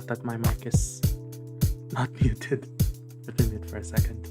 that my mic is not muted. Let me mute for a second.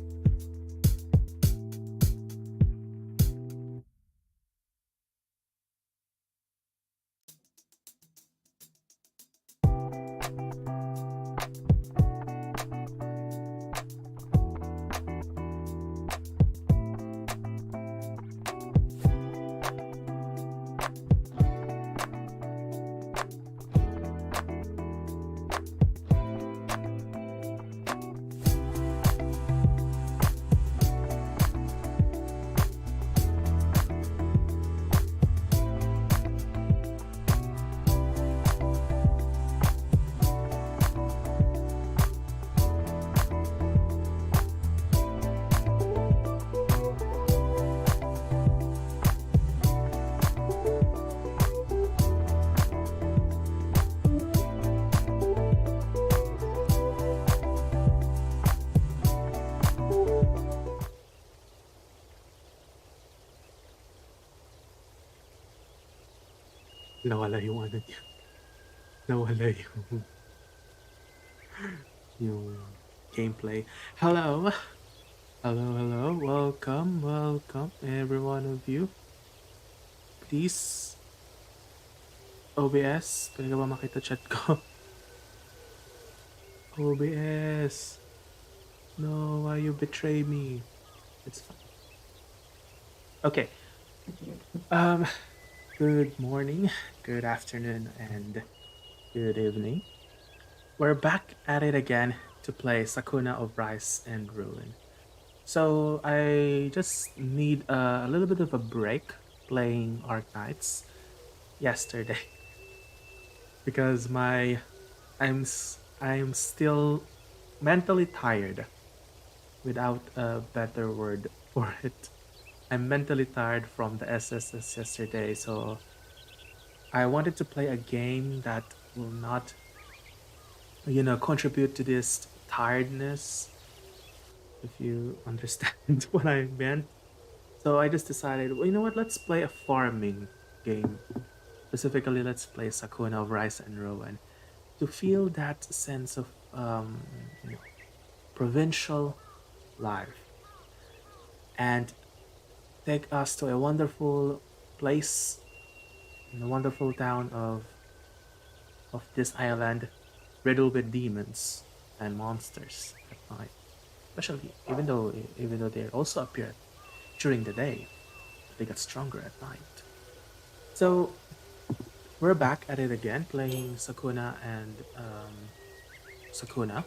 Nawala yung ano niya. Nawala yung gameplay. Hello. Hello. Welcome every one of you. Please. OBS. Pwede ka ba makita chat ko? OBS. No, why you betray me? It's fine. Okay. Good morning, good afternoon, and good evening. We're back at it again to play Sakuna of Rise and Ruin. So I just need a little bit of a break playing Arknights yesterday because I'm still mentally tired without a better word for it. I'm mentally tired from the SSS yesterday, so I wanted to play a game that will not, contribute to this tiredness, if you understand what I meant. So I just decided, well, you know what, let's play a farming game. Specifically, let's play Sakuna of Rise and Ruin to feel that sense of, provincial life. And take us to a wonderful place in the wonderful town of this island, riddled with demons and monsters at night. Especially even though they also appear during the day, they get stronger at night. So we're back at it again, playing Sakuna and Sakuna.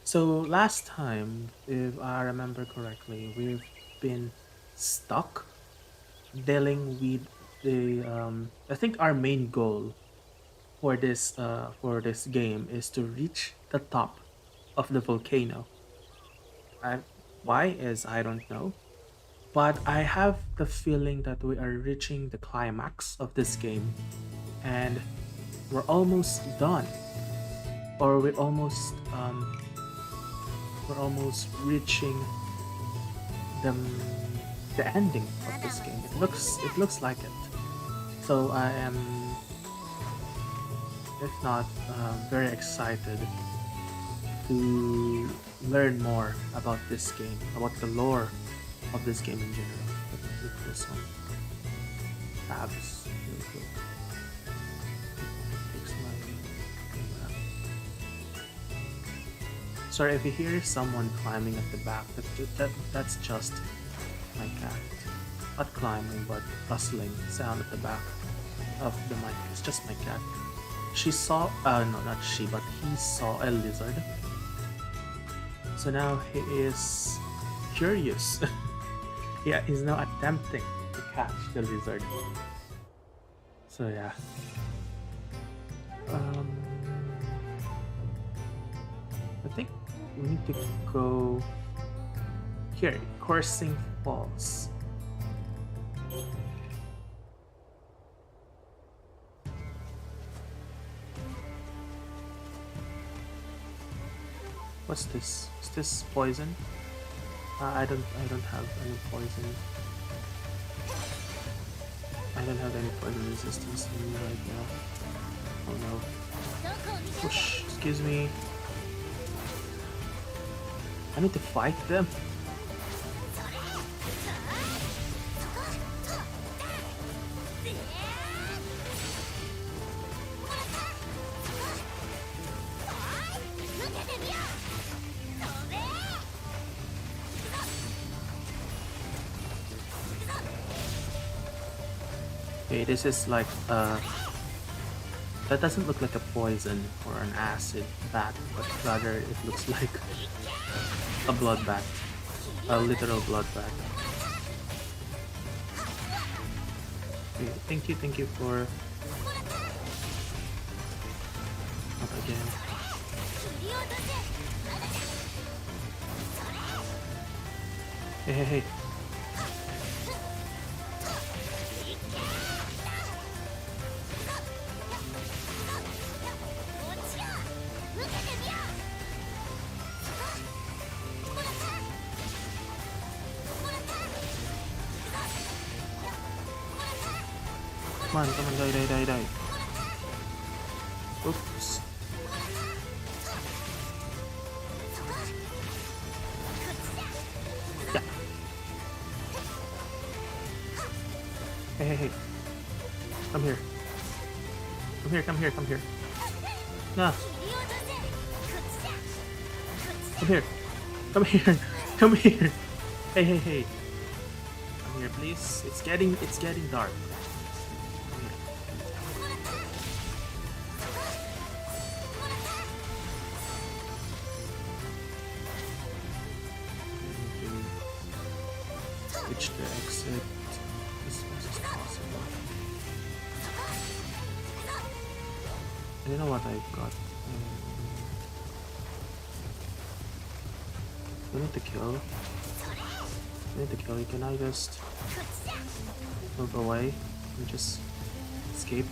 So last time, if I remember correctly, we've been stuck dealing with the I think our main goal for this game is to reach the top of the volcano. I, why is I don't know, but I have the feeling that we are reaching the climax of this game and we're almost done, or we're almost reaching the the ending of this game. It looks like it. So I am, if not very excited to learn more about this game, about the lore of this game in general. Let me click this on tabs. Here we go. Fix my camera. Sorry if you hear someone climbing at the back. That's just my cat. Not climbing, but rustling sound at the back of the mic. It's just my cat. She saw, no, not she, but he saw a lizard. So now he is curious. Yeah, he's now attempting to catch the lizard. So yeah. I think we need to go here, Coursing Falls. What's this? Is this poison? I don't have any poison. I don't have any poison resistance in me right now. Oh no. Push. Excuse me. I need to fight them. Okay, this is like that doesn't look like a poison or an acid bat, but rather it looks like a blood bat. A literal blood bat. Okay, thank you for not again. Hey. Come on, die. Oops. Yeah. Hey. Come here. Nah. Come here. Hey. Come here, please. It's getting dark. Reach the exit as fast as possible. I don't know what I've got. We need to kill. Can I just move away and just escape?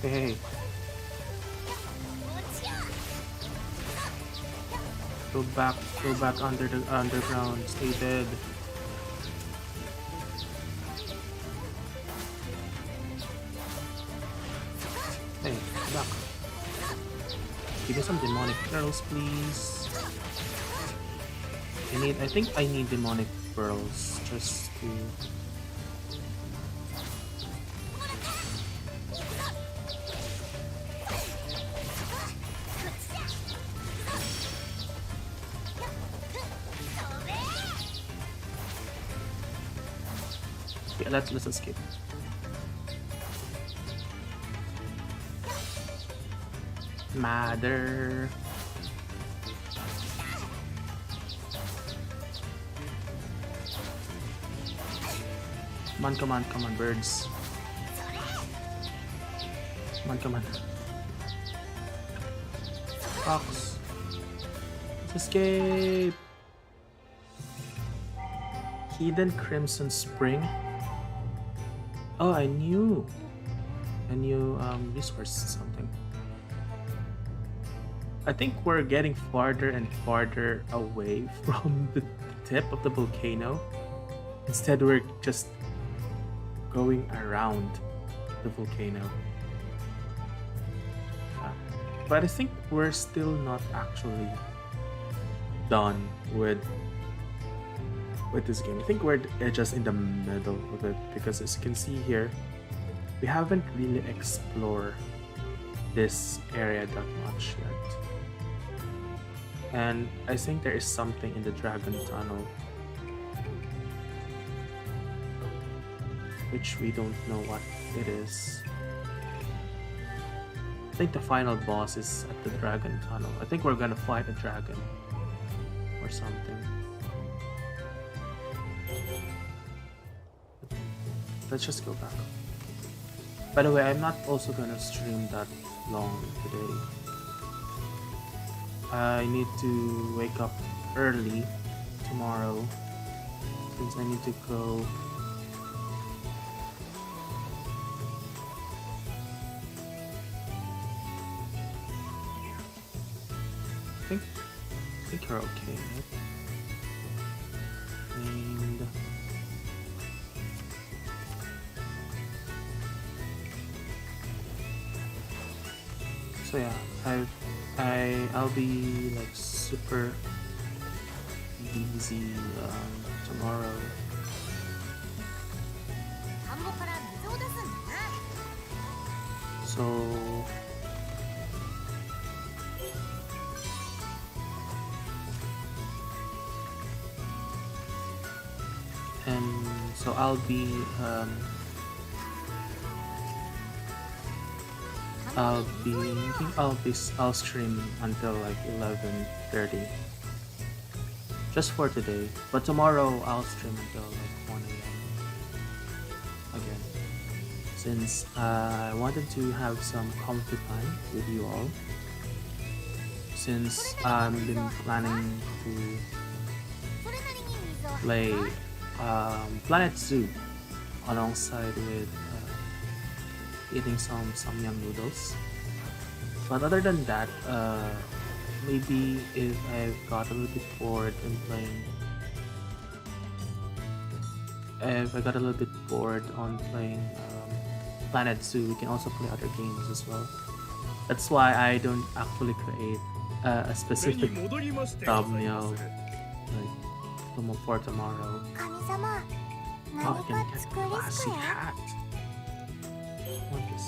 Hey. Go back under the underground. Stay dead. Hey, back. Give me some demonic pearls, please. I think I need demonic pearls just to. Okay, let's escape. Mother. Come on, birds. Come on. Fox. Let's escape. Hidden Crimson Spring. Oh, I knew resource something. I think we're getting farther and farther away from the tip of the volcano. Instead, we're just going around the volcano. But I think we're still not actually done with this game. I think we're just in the middle of it, because as you can see here, we haven't really explored this area that much yet. And I think there is something in the Dragon Tunnel which we don't know what it is. I think the final boss is at the Dragon Tunnel. I think we're gonna fight a dragon or something. Let's just go back. By the way, I'm not also gonna stream that long today. I need to wake up early tomorrow since I need to go. I think you're okay, right? And So yeah, I'll be like super busy tomorrow. So and so um I'll stream until like 11:30 just for today. But tomorrow I'll stream until like 1 a.m. again. Since I wanted to have some comfy time with you all. Since I've been planning to play Planet Zoo alongside with eating some samyang noodles. But other than that, maybe if I've got a little bit bored in playing, if I got a little bit bored on playing Planet Zoo, we can also play other games as well. That's why I don't actually create a specific thumbnail like for tomorrow. Oh, I can get a classy hat. What is?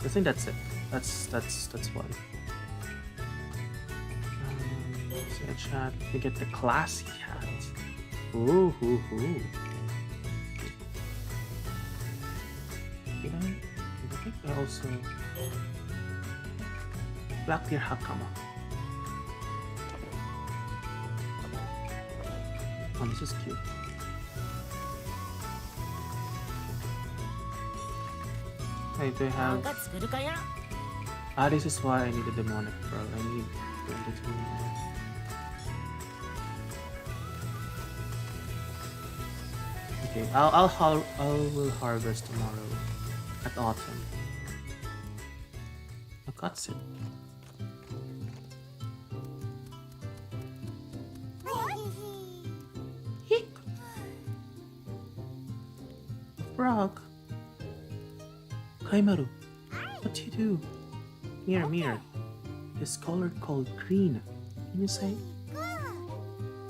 I think that's it. That's why. Let's see a chat. We get the classy hat. Ooh, hoo, hoo. I think I also Black Deer Hakama. Oh, this is cute. I do have. This is why I need a demonic pearl. I need 22 more. Okay, I will harvest tomorrow at autumn. A cutscene. Hick. Frog. Kaimaru, what do you do? Mirror. This color called green. Can you say?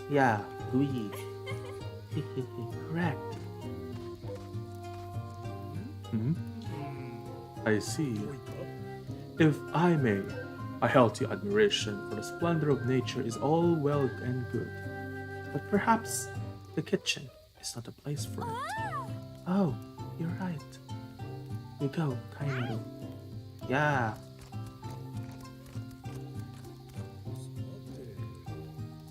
Yeah, Louis. Correct. I see. If I may, a healthy admiration for the splendor of nature is all well and good. But perhaps the kitchen is not a place for it. Oh, you're right. You go, Kaimaru. Yeah.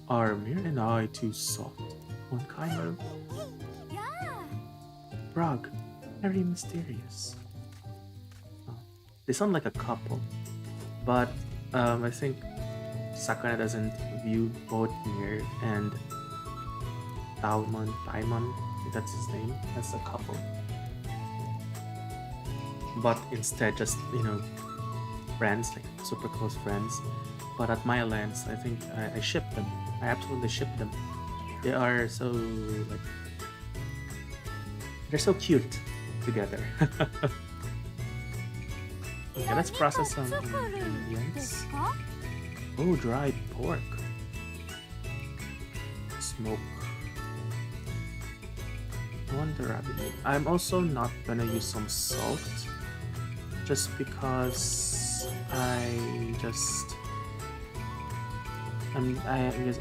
Are Mir and I too soft on Kaimaru? Brog, very mysterious. Oh, they sound like a couple, but I think Sakuna doesn't view both Mir and Daimon, if that's his name, as a couple. But instead, just friends, like super close friends. But at my lens, I think I ship them. I absolutely ship them. They are so they're so cute together. Okay, let's process some ingredients. Oh, dried pork. Smoke. Wonder rabbit. I'm also not gonna use some salt, just because I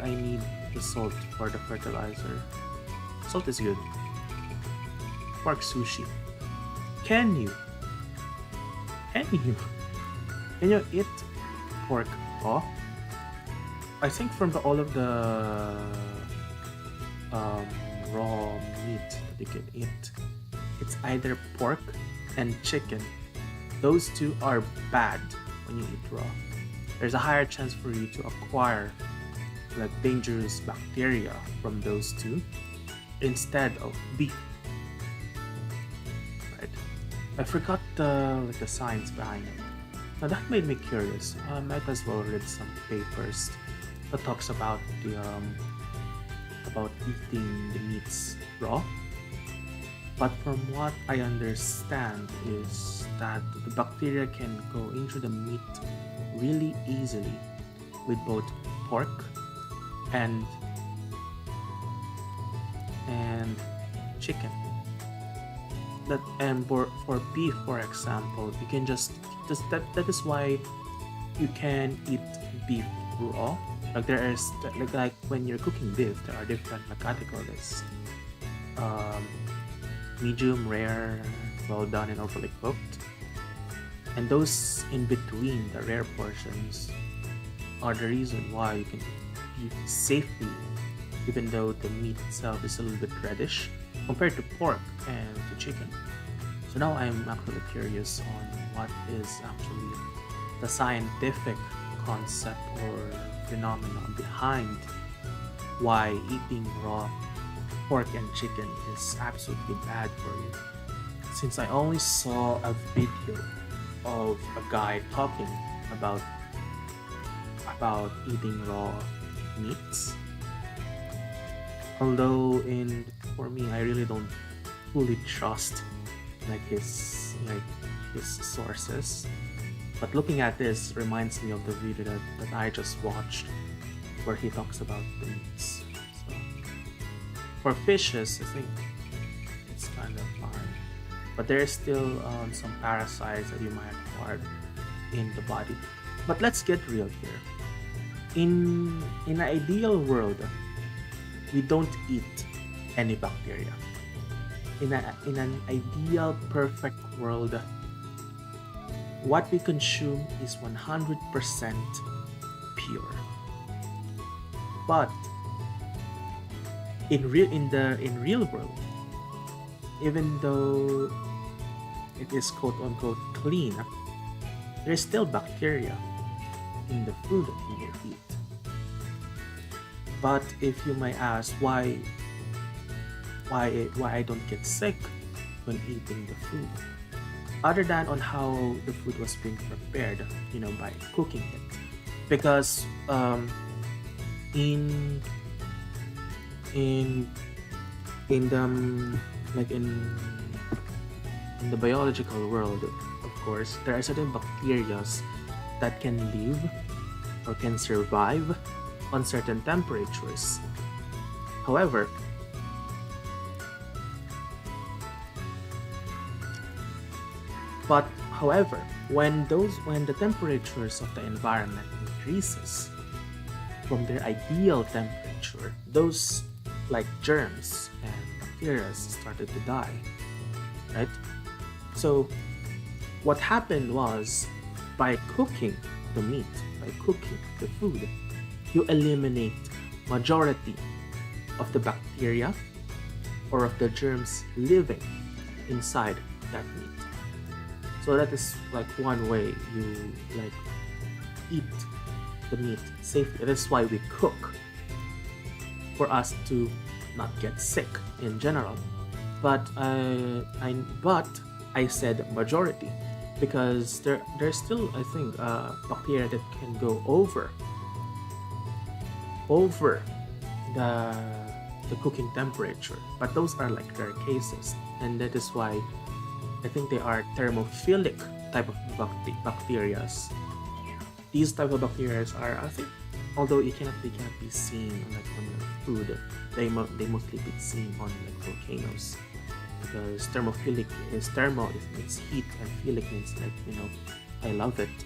need the salt for the fertilizer. Salt is good. Pork sushi. Can you eat pork raw? I think from all of the raw meat that you can eat, it's either pork and chicken. Those two are bad when you eat raw. There's a higher chance for you to acquire like dangerous bacteria from those two instead of beef. Right? I forgot the science behind it. Now that made me curious. I might as well read some papers that talks about the about eating the meats raw But from what I understand is that the bacteria can go into the meat really easily with both pork and and chicken. That and for beef, for example, you can just that is why you can eat beef raw. Like there is like when you're cooking beef, there are different like categories. Um, Medium, rare, well done, and overly cooked. And those in between the rare portions are the reason why you can eat beef safely, even though the meat itself is a little bit reddish compared to pork and to chicken. So now I'm actually curious on what is actually the scientific concept or phenomenon behind why eating raw pork and chicken is absolutely bad for you. Since I only saw a video of a guy talking about eating raw meats, although in for me I really don't fully trust his sources. But looking at this reminds me of the video that I just watched where he talks about the meats. So for fishes, I think it's kind of fine. But there is still some parasites that you might acquire in the body. But let's get real here. In an ideal world, we don't eat any bacteria. In an ideal perfect world, what we consume is 100% pure. But in real world, even though it is quote unquote clean, there's still bacteria in the food that you will eat. But if you might ask why I don't get sick when eating the food, other than on how the food was being prepared, by cooking it, because in in in the like in the biological world, of course, there are certain bacteria that can live or can survive on certain temperatures. However, however, when the temperatures of the environment increases from their ideal temperature, those like germs and bacteria started to die, right? So what happened was, by cooking the meat, by cooking the food, you eliminate majority of the bacteria or of the germs living inside that meat. So that is like one way you like eat the meat safely. That's why we cook, for us to not get sick in general. But I said majority because there's still, I think, bacteria that can go over the cooking temperature. But those are like rare cases, and that is why I think they are thermophilic type of bacteria. These type of bacteria are, I think, although they cannot be seen like on the food, they mostly be seen on like volcanoes, because thermophilic is thermo means heat and philic means like I love it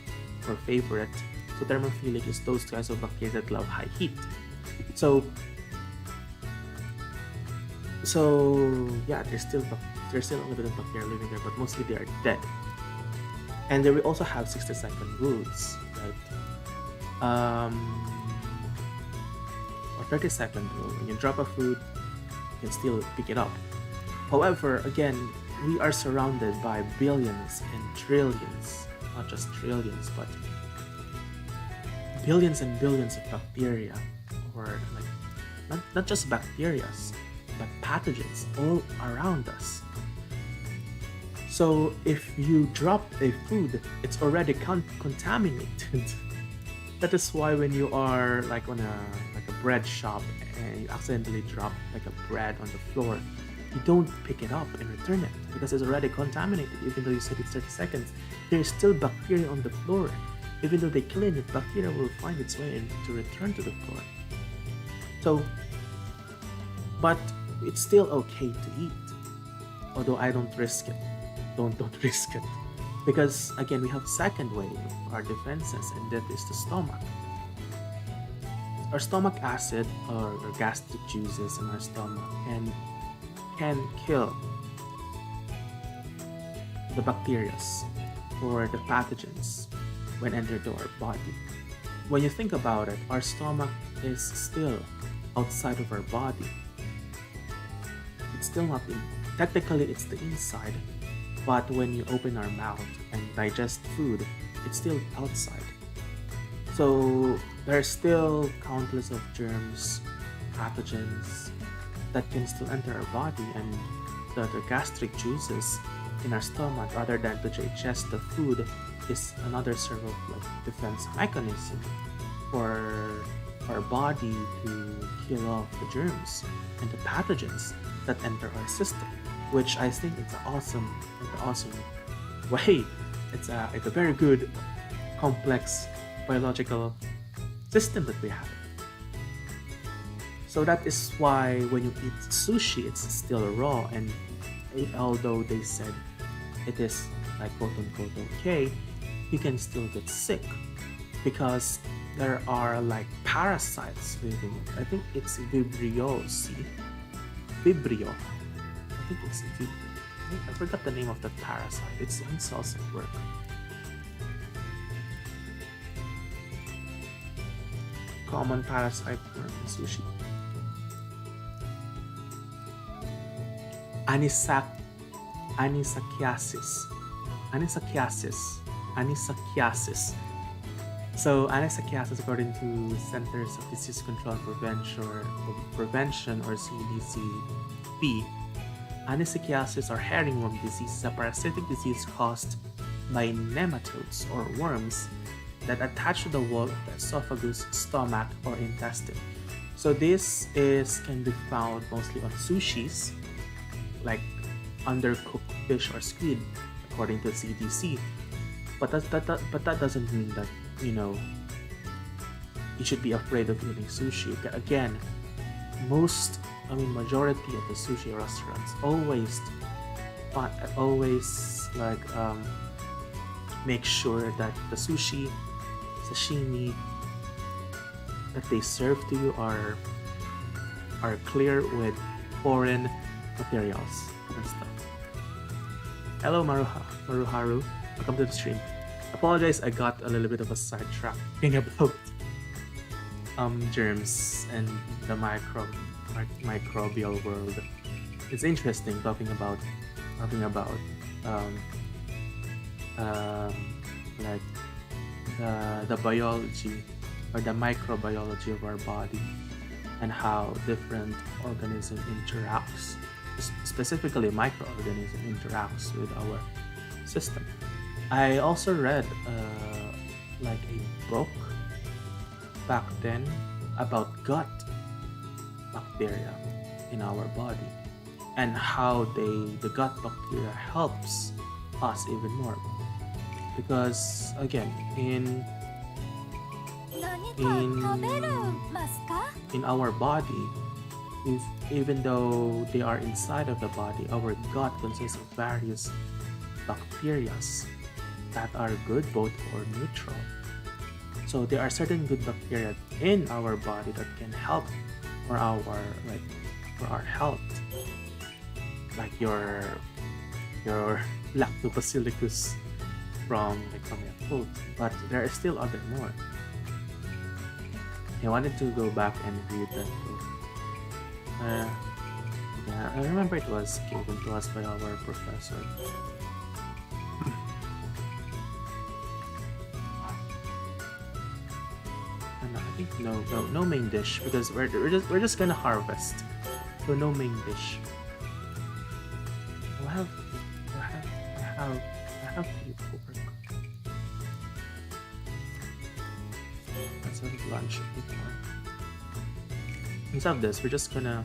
or favorite. So thermophilic is those kinds of bacteria that love high heat. So yeah, there's still a little bit of bacteria living there, but mostly they are dead. And then we also have 60-second rules, right? Or 30-second rule. When you drop a food, you can still pick it up. However, again, we are surrounded by billions and trillions, not just trillions, but billions and billions of bacteria, or like not just bacteria, but pathogens all around us. So if you drop a food, it's already contaminated. That is why when you are like on a bread shop and you accidentally drop like a bread on the floor, you don't pick it up and return it because it's already contaminated. Even though you said it's 30 seconds, there's still bacteria on the floor. Even though they clean it, bacteria will find its way to return to the floor. So, but it's still okay to eat. Although I don't risk it. Don't risk it. Because again, we have second way of our defenses, and that is the stomach. Our stomach acid or gastric juices in our stomach can kill the bacteria or the pathogens when entered to our body. When you think about it, our stomach is still outside of our body. It's still not in. Technically, it's the inside, but when you open our mouth and digest food, it's still outside. So there are still countless of germs, pathogens that can still enter our body, and the gastric juices in our stomach, other than to digest the food, is another sort of like defense mechanism for our body to kill off the germs and the pathogens that enter our system, which I think it's an awesome way. It's a very good, complex biological system that we have. So that is why when you eat sushi, it's still raw, and although they said it is like quote unquote okay, you can still get sick because there are like parasites within it. I think it's Vibrio. Vibrio. I think it's Vibrio. I forgot the name of that parasite. It's in cells at work. Common parasite worm in sushi. Anisakiasis. Anisakiasis. So anisakiasis, according to Centers of Disease Control and Prevention or CDC-P, anisakiasis or herringworm disease is a parasitic disease caused by nematodes or worms that attach to the wall of the esophagus, stomach, or intestine. So this can be found mostly on sushis, like undercooked fish or squid, according to CDC. But that doesn't mean that you should be afraid of eating sushi. Again, majority of the sushi restaurants always make sure that the sashimi that they serve to you are clear with foreign materials and stuff. Hello Maruharu, welcome to the stream. Apologize, I got a little bit of a sidetrack thinking about germs and the microbial world. It's interesting talking about like the biology or the microbiology of our body and how different organism interacts, specifically microorganism interacts with our system. I also read like a book back then about gut bacteria in our body and how the gut bacteria helps us even more, because again in our body, even though they are inside of the body, our gut consists of various bacteria that are good both or neutral. So there are certain good bacteria in our body that can help for our health, like your lactobacillus from your food. But there are still other more. I wanted to go back and read that book. Yeah, I remember it was given to us by our professor. And I think no main dish, because we're just gonna harvest. So no main dish. I have people work. Let's have lunch before. Instead of this, we're just gonna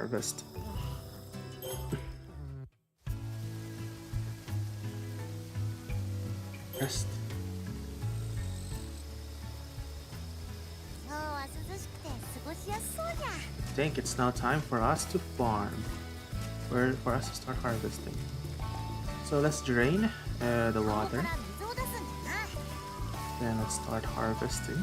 harvest. Rest. I think it's now time for us to farm. For us to start harvesting. So let's drain the water. Then let's start harvesting.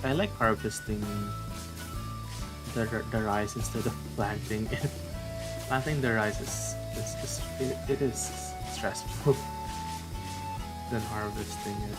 I like harvesting the rice instead of planting it. Planting the rice it is stressful than harvesting it.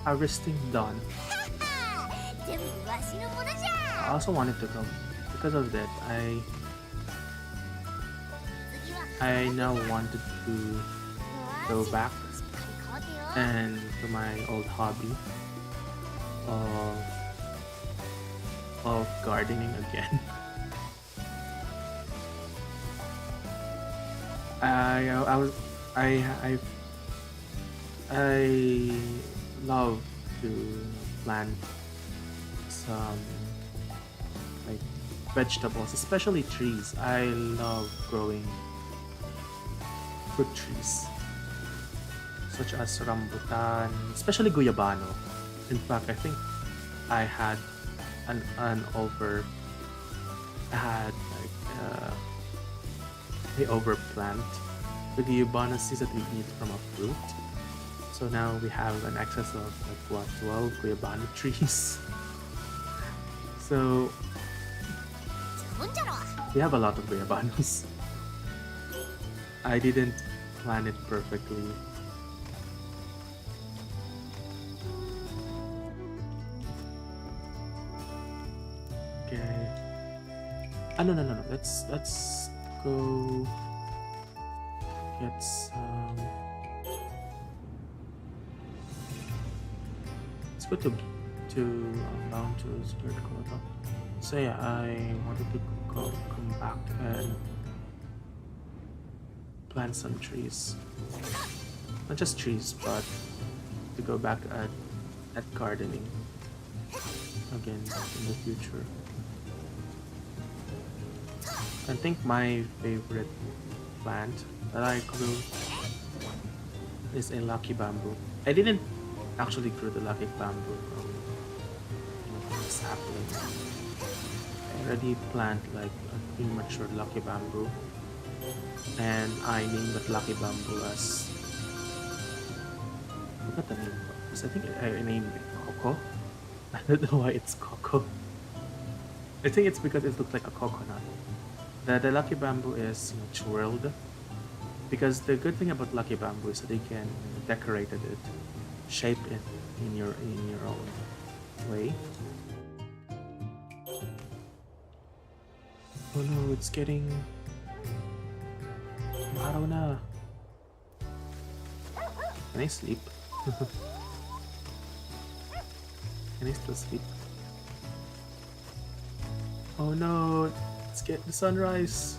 Harvesting done. I also wanted to go because of that. I now wanted to go back and to my old hobby of gardening again. I love to plant some like vegetables, especially trees. I love growing fruit trees such as rambutan, especially guyabano. In fact, I think I had an over I had like the overplant the guyabano seeds that we eat from a fruit. So now we have an excess of like what 12 guyabano trees. So we have a lot of guyabanos. I didn't plan it perfectly. Okay. No. Let's go get some. Let's go to down to third quarter. So yeah, I wanted to come back and plant some trees. Not just trees, but to go back at gardening again in the future. I think my favorite plant that I grew is a lucky bamboo. I didn't actually grow the lucky bamboo from a sapling. I already planted like a premature lucky bamboo, and I named that lucky bamboo as I forgot the name. I think I named it Coco. I don't know why it's Coco. I think it's because it looks like a coconut. The lucky bamboo is twirled, because the good thing about lucky bamboo is that they can decorate it, shape it in your own way. Oh no, it's getting araw na. Can I sleep? Can I still sleep? Oh no, let's get the sunrise.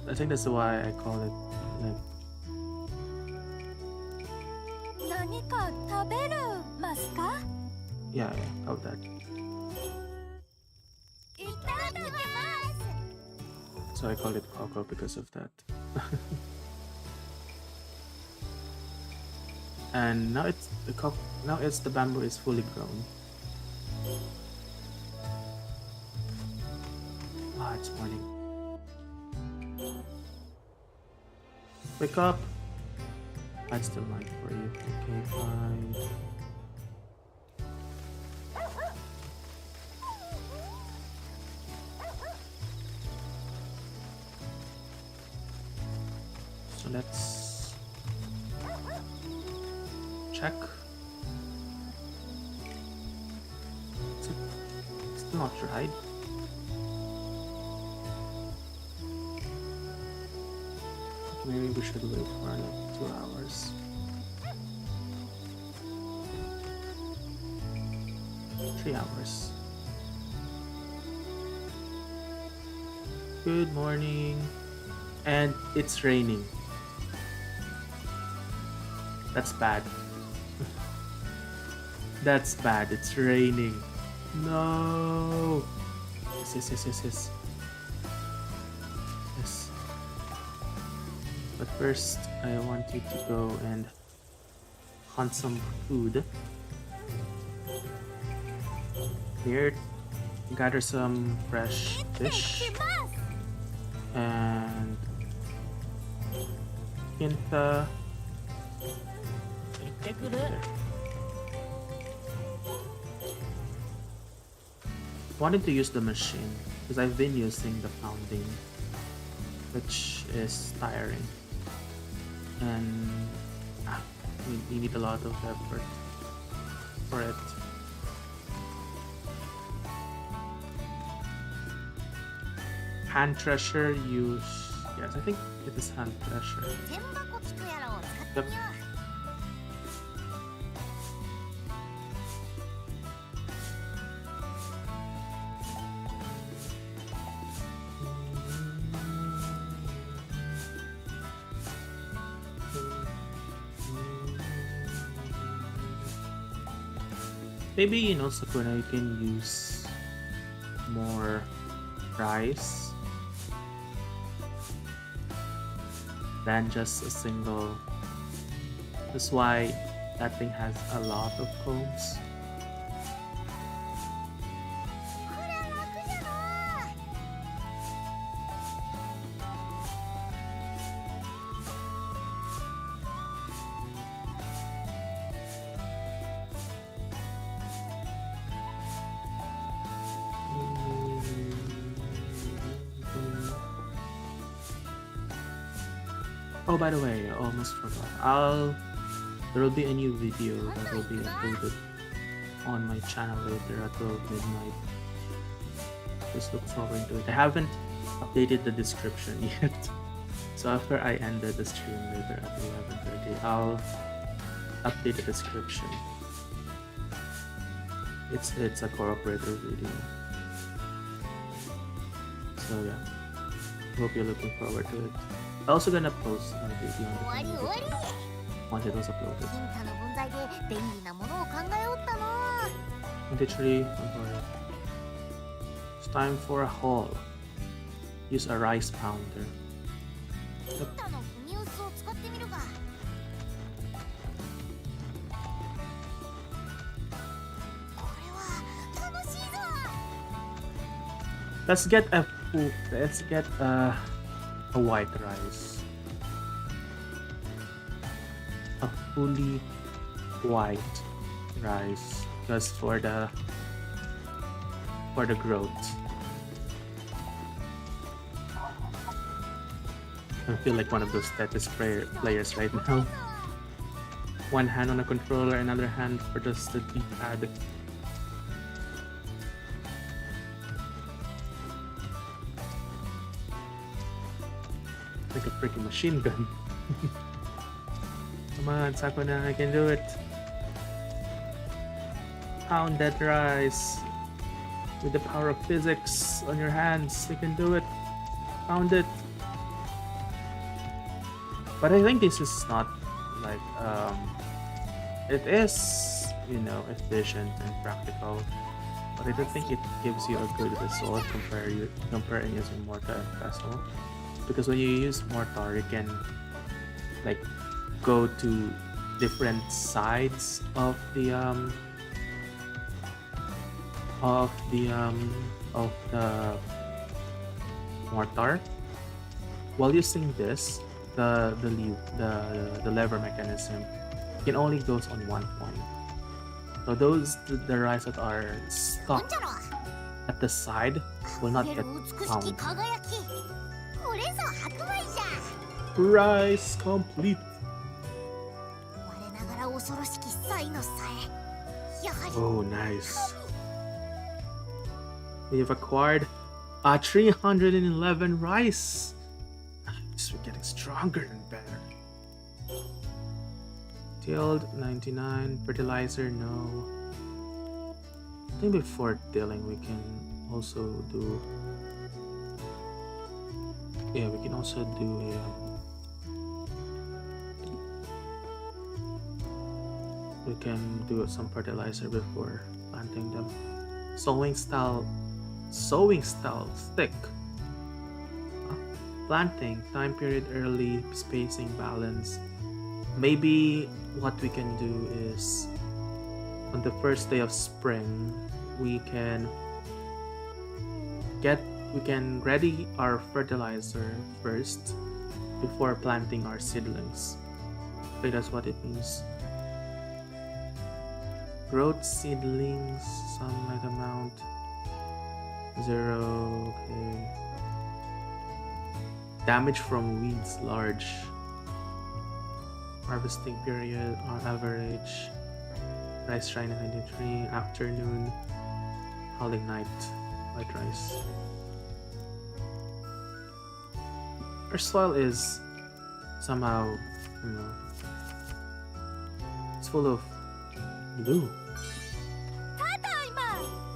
I think that's why I call it like. Yeah, how that. So I call it Coco because of that. And now it's the bamboo is fully grown. Ah, it's morning. Wake up. That's still light for you. Okay, fine. So let's check. Still not right. Maybe we should wait for like 2 hours. 3 hours. Good morning. And it's raining. That's bad. That's bad. It's raining. No. Yes. Yes. But first, I want you to go and hunt some food. Here, gather some fresh fish. And Kinta. Wanted to use the machine because I've been using the pounding, which is tiring, and we need a lot of effort for it. Hand thresher use. Yes, I think it is hand thresher. Yep. Maybe, you know, Sakuna, you can use more rice than just a single. That's why that thing has a lot of combs. Oh, by the way, I almost forgot. There will be a new video that will be uploaded on my channel later at 12 midnight. Just look forward to it. I haven't updated the description yet. So after I ended the stream later at 11:30, I'll update the description. It's a cooperator video. So yeah, hope you're looking forward to it. I'm also gonna post a video on the channel once it was uploaded. 23, it's time for a haul. Use a rice pounder. Yep. Let's get a white rice. A fully white rice just for the growth. I feel like one of those Tetris players right now. One hand on a controller, another hand for just the D-pad. Like a freaking machine gun. Come on, Sakuna, I can do it. Pound that rice. With the power of physics on your hands, you can do it. Pound it. But I think this is not like, it is, you know, efficient and practical. But I don't think it gives you a good result comparing using mortar and pestle. Because when you use mortar, you can like go to different sides of the mortar. While using this, the lever mechanism can only goes on one point. So the rice that are stuck at the side will not get found. Rice complete. Oh, nice. We have acquired 311 rice. Nice, we're getting stronger and better. Tilled 99, fertilizer no. I think before tilling we can also do. Yeah, we can also do a. We can do some fertilizer before planting them. Sowing style thick. Planting time period early, spacing balance. Maybe what we can do is on the first day of spring we can ready our fertilizer first before planting our seedlings. I think that's what it means. Growth seedlings, sunlight amount 0. Okay. Damage from weeds large. Harvesting period on average. Rice try 93. Afternoon. Howling night. White rice. Our soil is somehow, it's full of blue.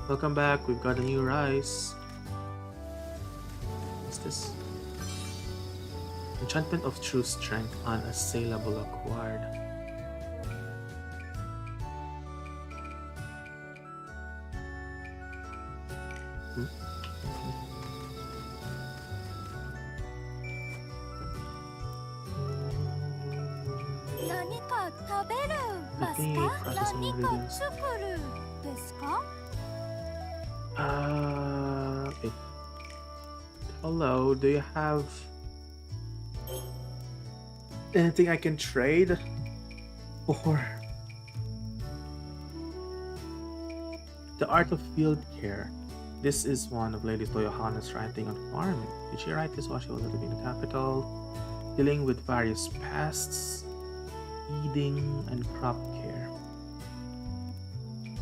Welcome back. We've got a new rice. What's this? Enchantment of True Strength, unassailable acquired. Okay. Hello, do you have anything I can trade for the art of field care? This is one of Lady Johanna's writing on farming. Did she write this while she was living in the capital? Dealing with various pests, feeding, and crop care.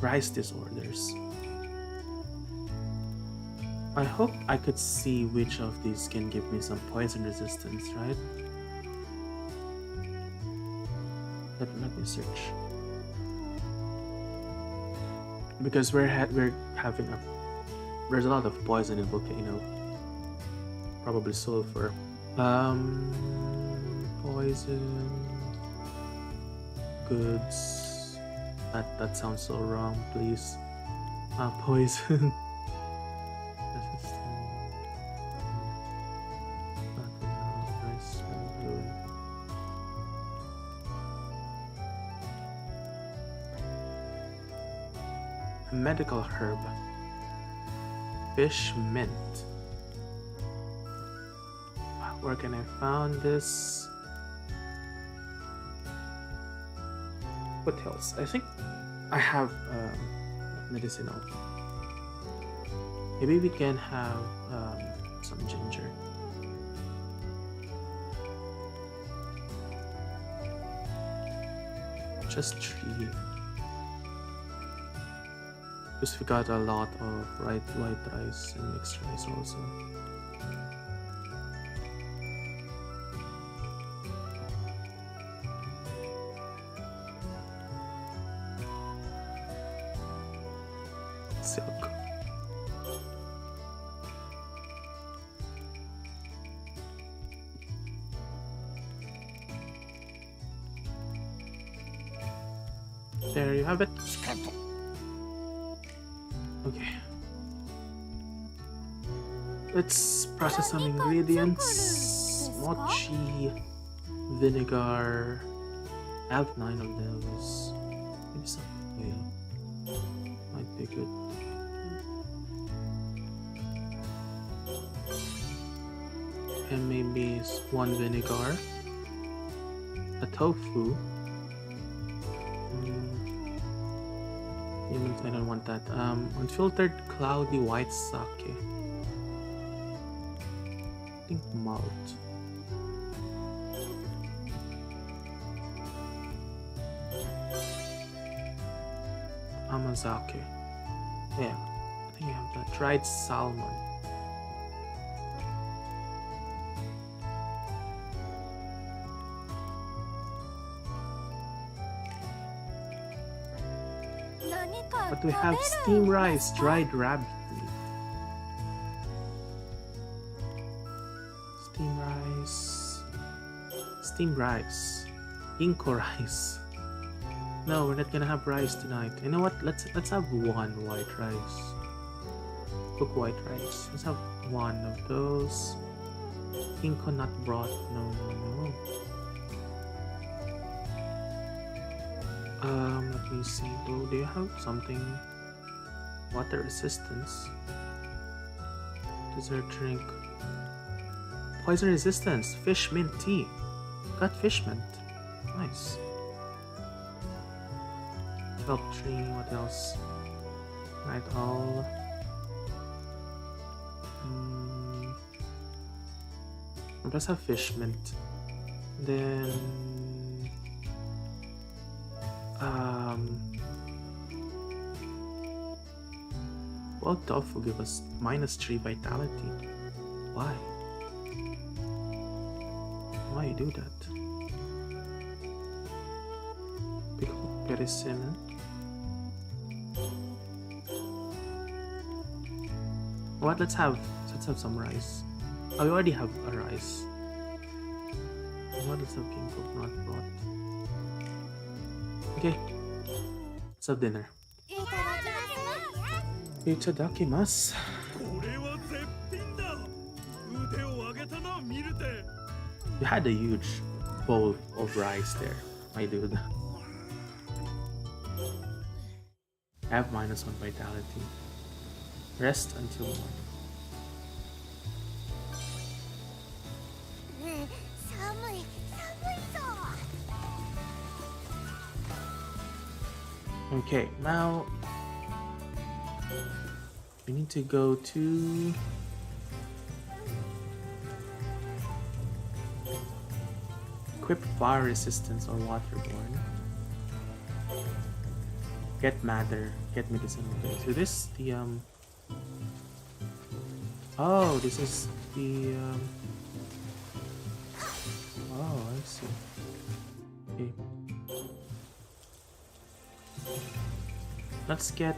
Rice disorders. I hope I could see which of these can give me some poison resistance, right? Let me search. Because we're having there's a lot of poison in volcano. Probably sulfur. Poison goods. That sounds so wrong, please. Poison. Medical herb. Fish mint. Where can I find this? What else? I think I have medicinal. Maybe we can have some ginger. Just 3. Because we got a lot of white rice and mixed rice also. Silk. There you have it. Okay. Let's process some ingredients. Mochi, vinegar, I have 9 of those. Maybe some oil might be good. And maybe 1 vinegar. A tofu. I don't want that. Unfiltered cloudy white sake. I think malt. Amazake. Yeah, I think I have that. Dried salmon. But we have steamed rice, dried rabbit meat. Steamed rice. Inko rice. No, we're not gonna have rice tonight. You know what? Let's have 1 white rice. Cook white rice. Let's have 1 of those. Inko nut broth. No. Let me see. Do you have something? Water resistance. Dessert drink. Poison resistance. Fish mint tea. Got fish mint. Nice. Kelp tree. What else? Night owl. Let's have fish mint. Then well, tofu give us -3 vitality. Why? Why you do that? Pickled persimmon. What? Let's have some rice. Oh, we already have a rice. What is king coconut broth? Okay, let's have dinner. Itadakimasu. You had a huge bowl of rice there, my dude. I have -1 vitality. Rest until morning. Okay, now we need to go to equip fire resistance or waterborne. Get matter, get medicine. Okay, so this the oh, this is the oh, I see. Okay. Let's get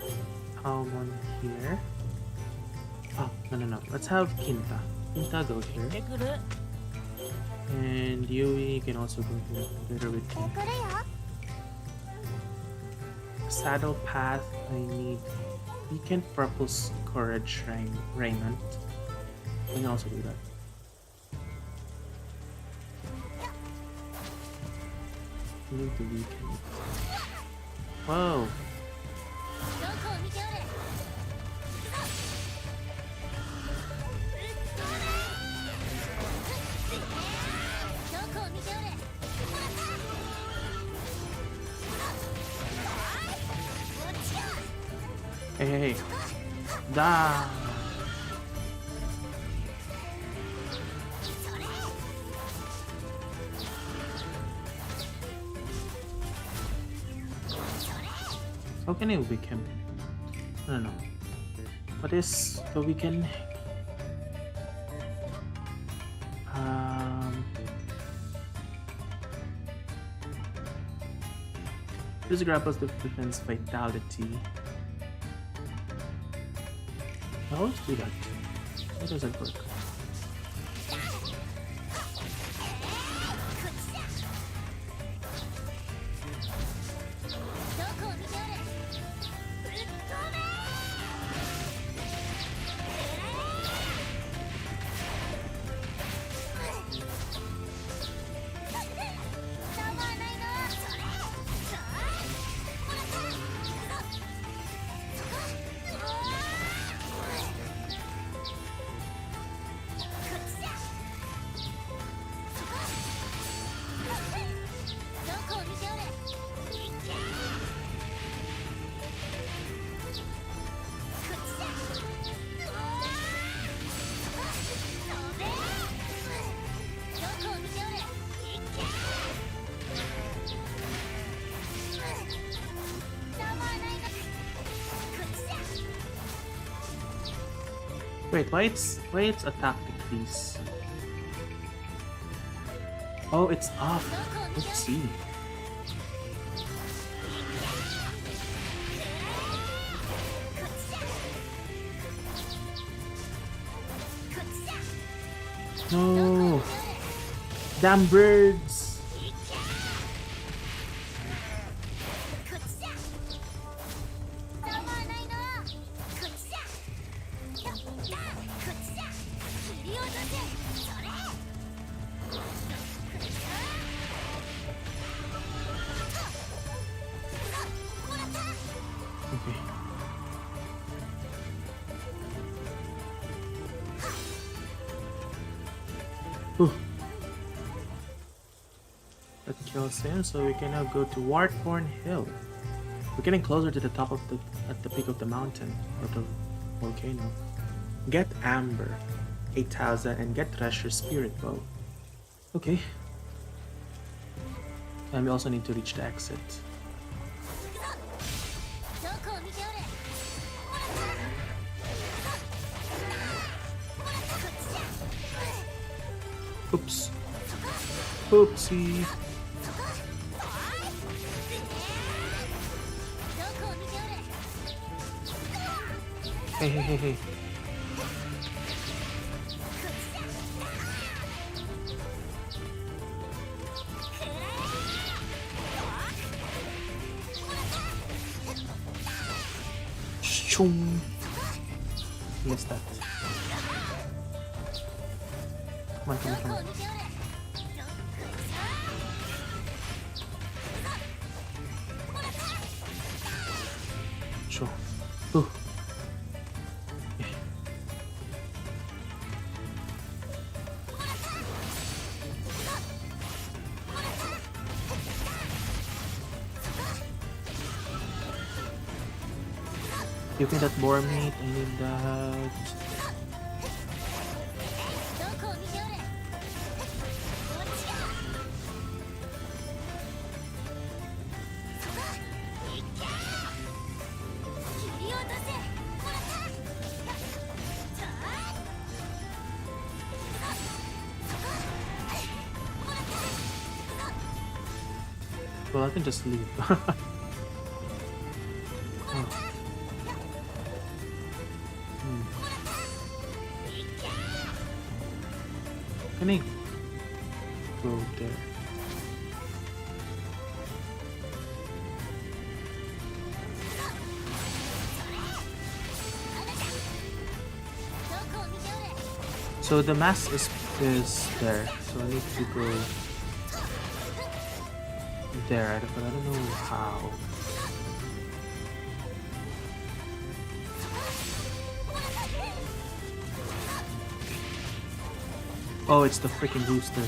almond here. Oh, no. Let's have Kinta. Kinta, go here. And Yui can also go here together with me. Saddle path, I need Beacon Purple's Courage Raiment. I can also do that. I need the weekend. Whoa! Hey, da. How can I wake him? I don't know. What is the weekend? This grapples the defense vitality. I always do that. How does that work? Wait, why it's a tactic, please? Oh, it's off. Let's see. No! Damn birds! Okay. Ooh. That kills him, so we can now go to Warthorn Hill. We're getting closer to the top of at the peak of the mountain, or the volcano. Get Amber, 8,000, and get Treasure Spirit Bow. Okay. And we also need to reach the exit. Oops. Oopsie. Hey. Shung. Missed that. Come on. Sure. Ooh. Give me that boar meat, I need that. Well, I can just leave. Can I go there? So the mask is there, so I need to go there, but I don't know how. Oh, it's the freaking rooster.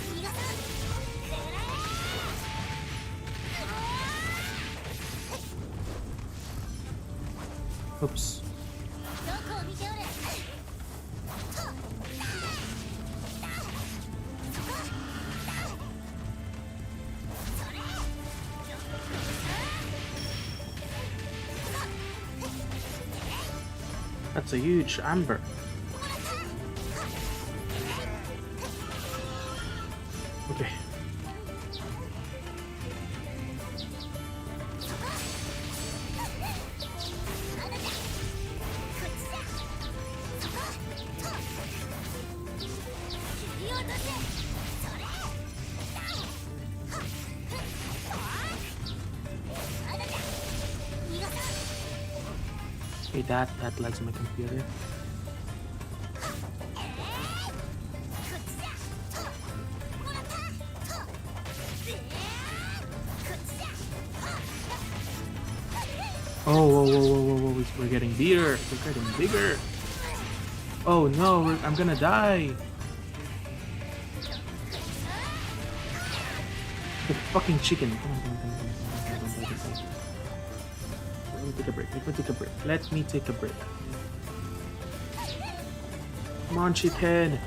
Oops. That's a huge amber. Okay. Okay, that lags my computer. Oh, whoa, we're getting bigger. We're getting bigger. Oh no, I'm gonna die. The fucking chicken. Come on. Let me take a break. Let me take a break. Come on, chicken.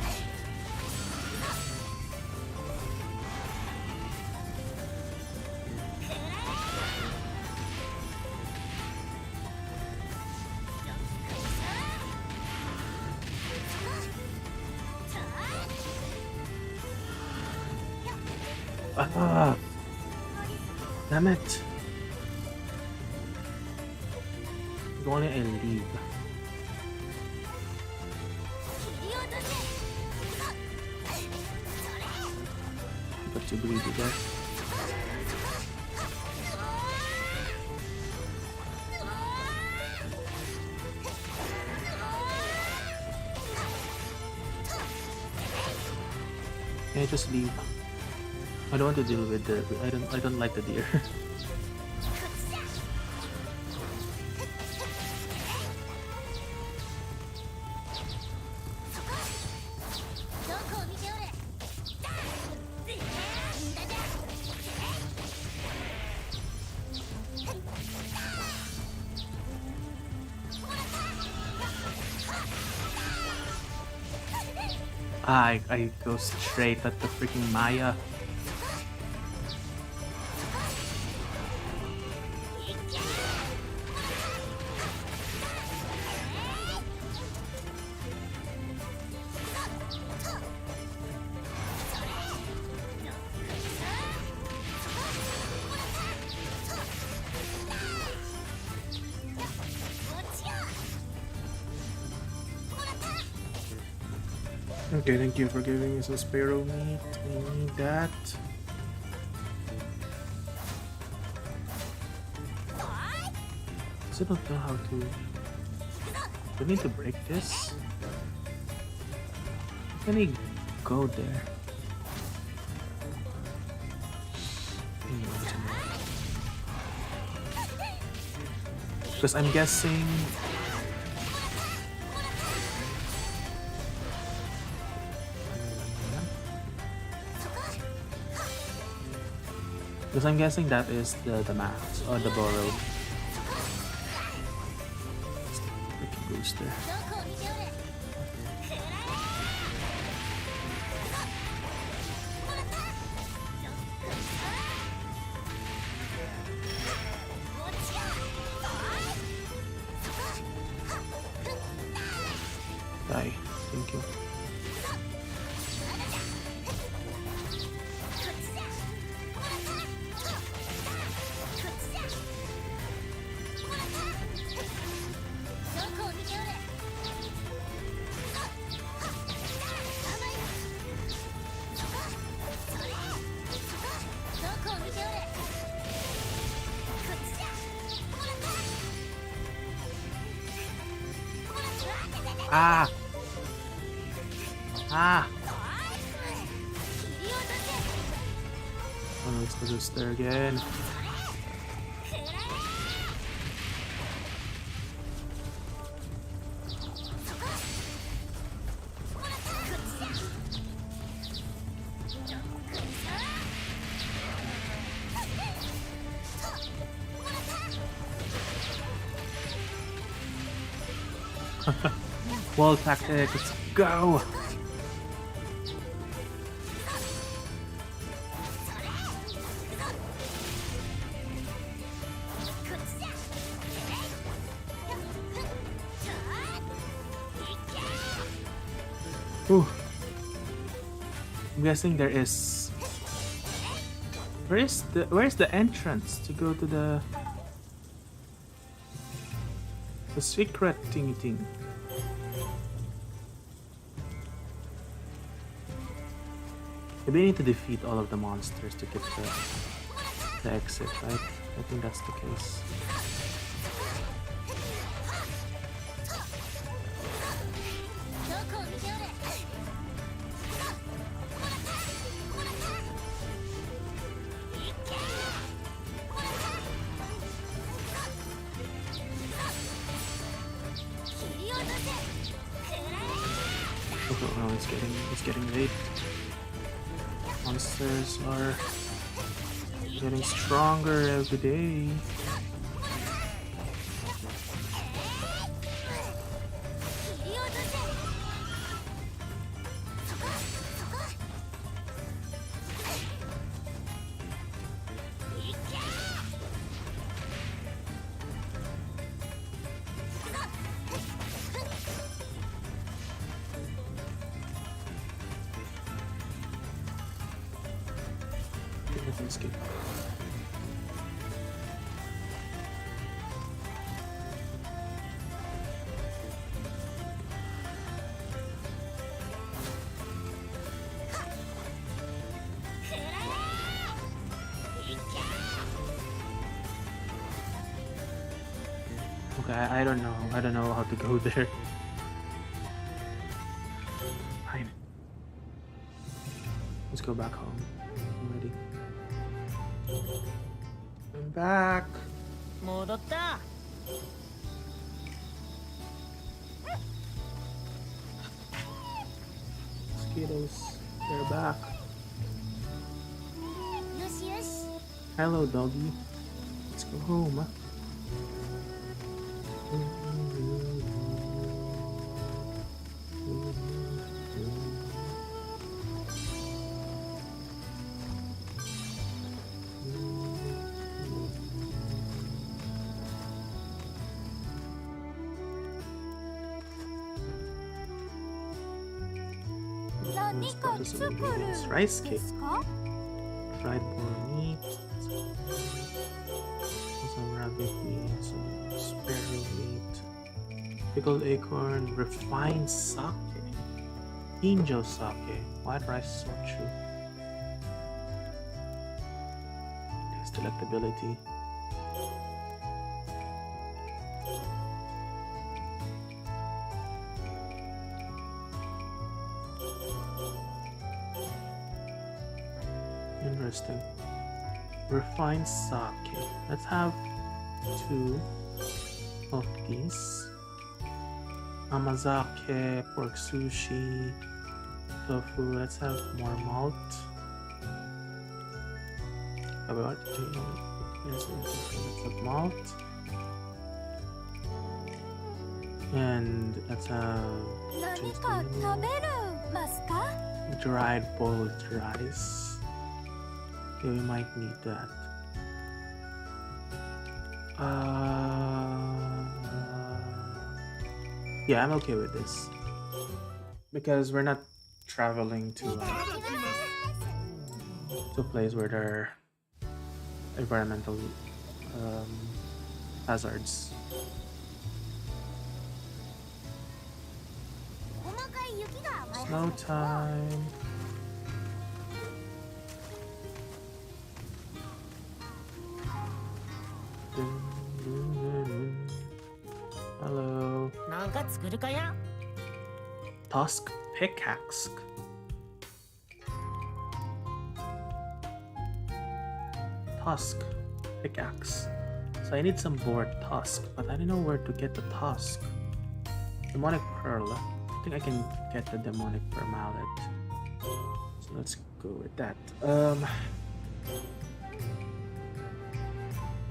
Ah, damn it. If only I leave. Got too greedy there. Can I just leave? I don't want to deal with the. I don't like the deer. I go straight at the freaking Maya. Okay, thank you for giving me some sparrow meat. I need that. I don't know how to. Do I need to break this? How can I go there? Because I'm guessing. Because I'm guessing that is the max or the borrowed. Freaking booster. Die. Thank you. Ah! Ah! Oh, it's the booster again. Wall tactic, let's go! Ooh. I'm guessing there is. Where's the entrance to go to the secret thingy thing? Maybe I need to defeat all of the monsters to get the exit, right? I think that's the case. Oh no, it's getting late. Monsters are getting stronger every day. Let me escape. Okay, I don't know. I don't know how to go there. Fine. Let's go back home. I'm ready. I'm back. 戻った。 Mosquitoes, they're back. よしよし。 Hello, doggy. Let's go home. It's rice cake. Fried boiled meat. Some rabbit meat. Some sparrow meat. Pickled acorn. Refined sake. Injo sake. White rice sochu. Taste delectability. Interesting. Refined sake. Let's have 2 of these. Amazake, pork sushi, tofu. Let's have more malt. About let's have malt. And let's have dried boiled rice. Okay, we might need that. Yeah, I'm okay with this because we're not traveling to a place where there are environmental hazards. Snow time. Hello. なんか作るかや? Tusk pickaxe. Tusk pickaxe. So I need some board tusk, but I don't know where to get the tusk. Demonic pearl. I think I can get the demonic pearl mallet. So let's go with that.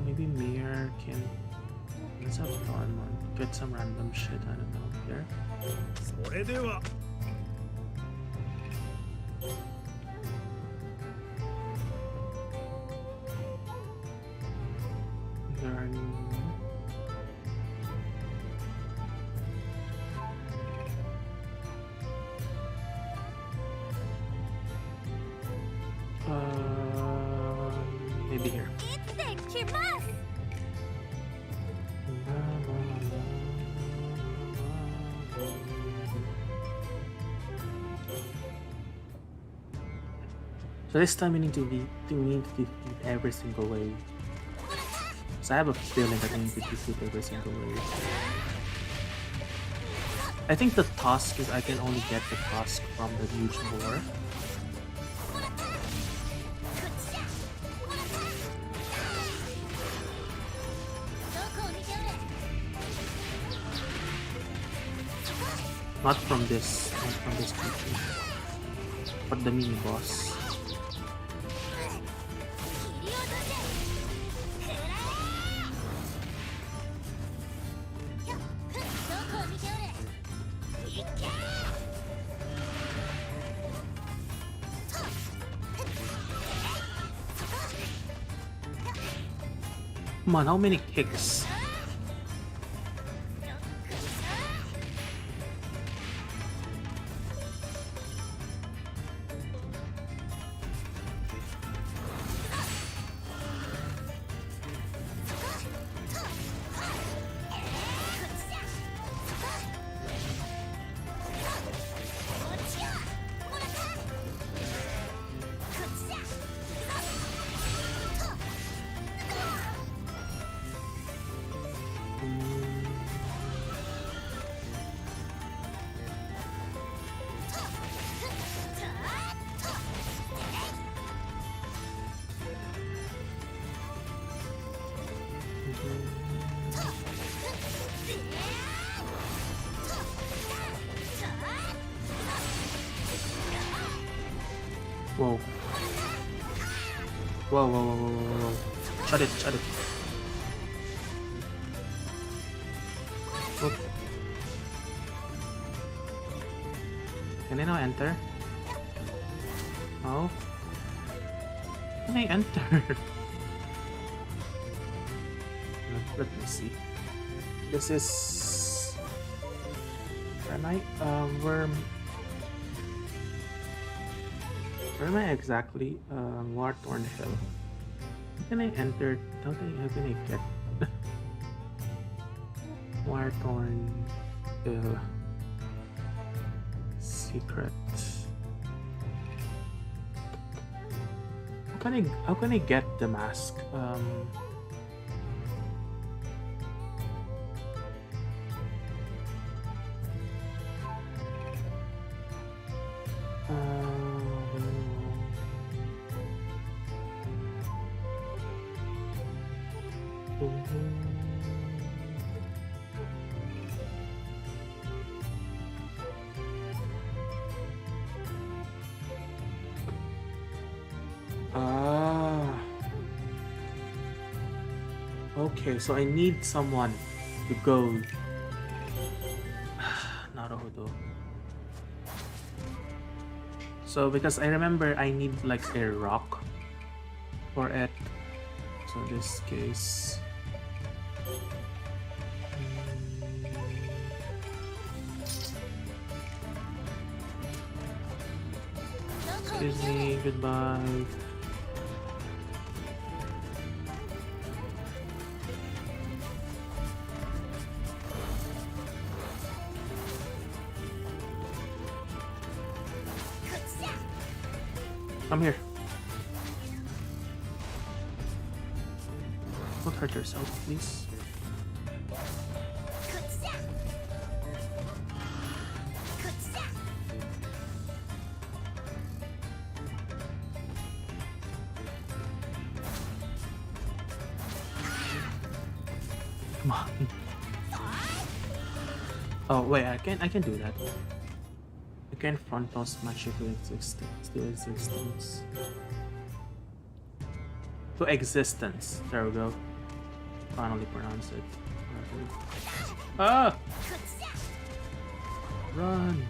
Maybe Mir can. Let's have fun, man. Get some random shit, I don't know, here. それでは Maybe here. So this time we need to defeat every single wave. So I have a feeling that I need to defeat every single wave. I think the tusk is I can only get the tusk from the huge boar. Not from this creature, but the mini boss. Come on, how many kicks? Whoa. Whoa, whoa, whoa, whoa, whoa, whoa. Shut it, shut it. Whoop. Can I now enter? Oh. Can I enter? Let me see. This is... Where am I? Where am I exactly? Warthorn Hill. How can I enter? How can I get Warthorn Hill? Secret. How can I get the mask? Okay, so I need someone to go. Naruhodo. So because I remember I need like a rock for it. So in this case. Excuse me, goodbye. Come here. Don't hurt yourself, please. Come on. Oh wait, I can do that. I can frontal smash it to existence. To existence. There we go. Finally pronounce it. Ah! Run!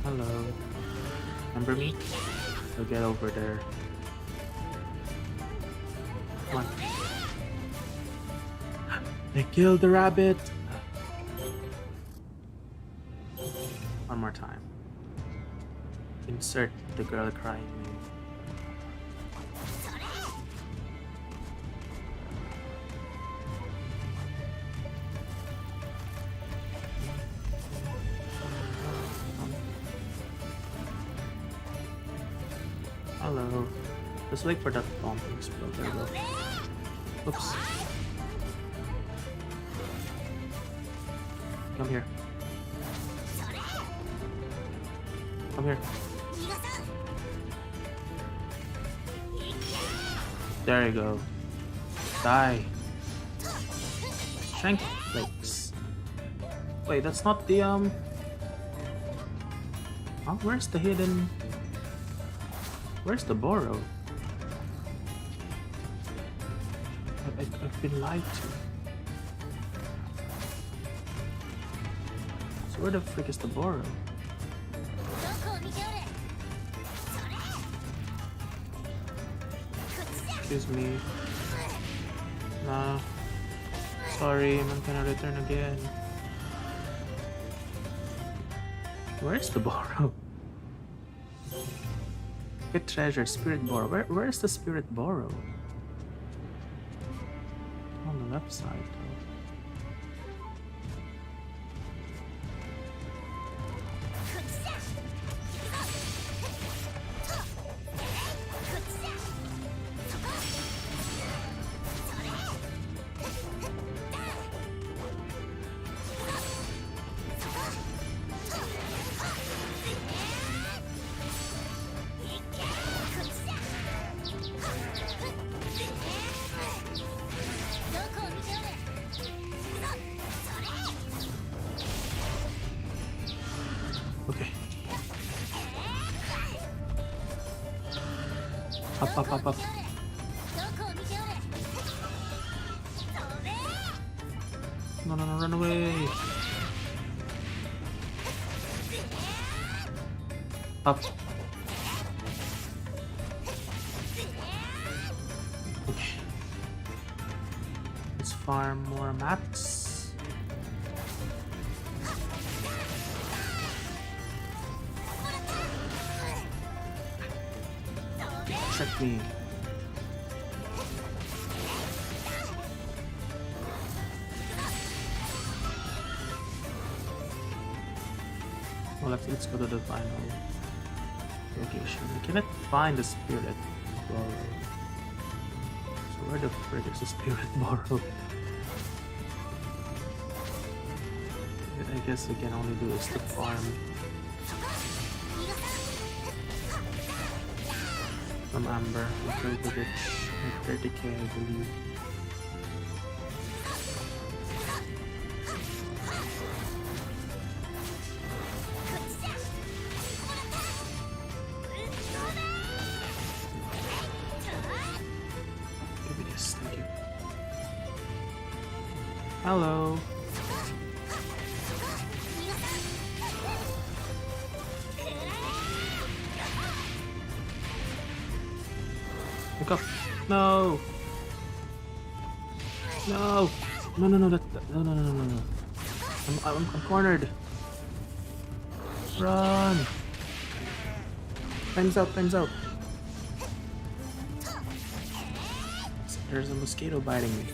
Hello. Remember me? So get over there. Come on. I killed the rabbit! One more time. Insert the girl crying meme. Hello. Just wait for that bomb to explode. There we go. Oops. Come here. Come here. There you go. Die. Strength flakes. Wait, that's not the Oh, where's the hidden? Where's the Boro? I've been lied to. So where the frick is the Boro? Excuse me. Nah. Sorry, I'm gonna return again. Where's the Boro? Get treasure, Spirit Boro. Where's the Spirit Boro? On the left side though. Up, up, up, up. No, no, no, run away. Up. Okay. Let's farm more mats. Check me. Well, let's go to the final location. We cannot find the spirit borrow. So where the frick is the spirit borrow? I guess we can only do is to farm from Amber. We go to the 30k, I believe. Give me this, thank you. Hello. Look up. No. No. No, no, no, no, no, no, no, no. I'm cornered. Run. Time's out, time's out. There's a mosquito biting me.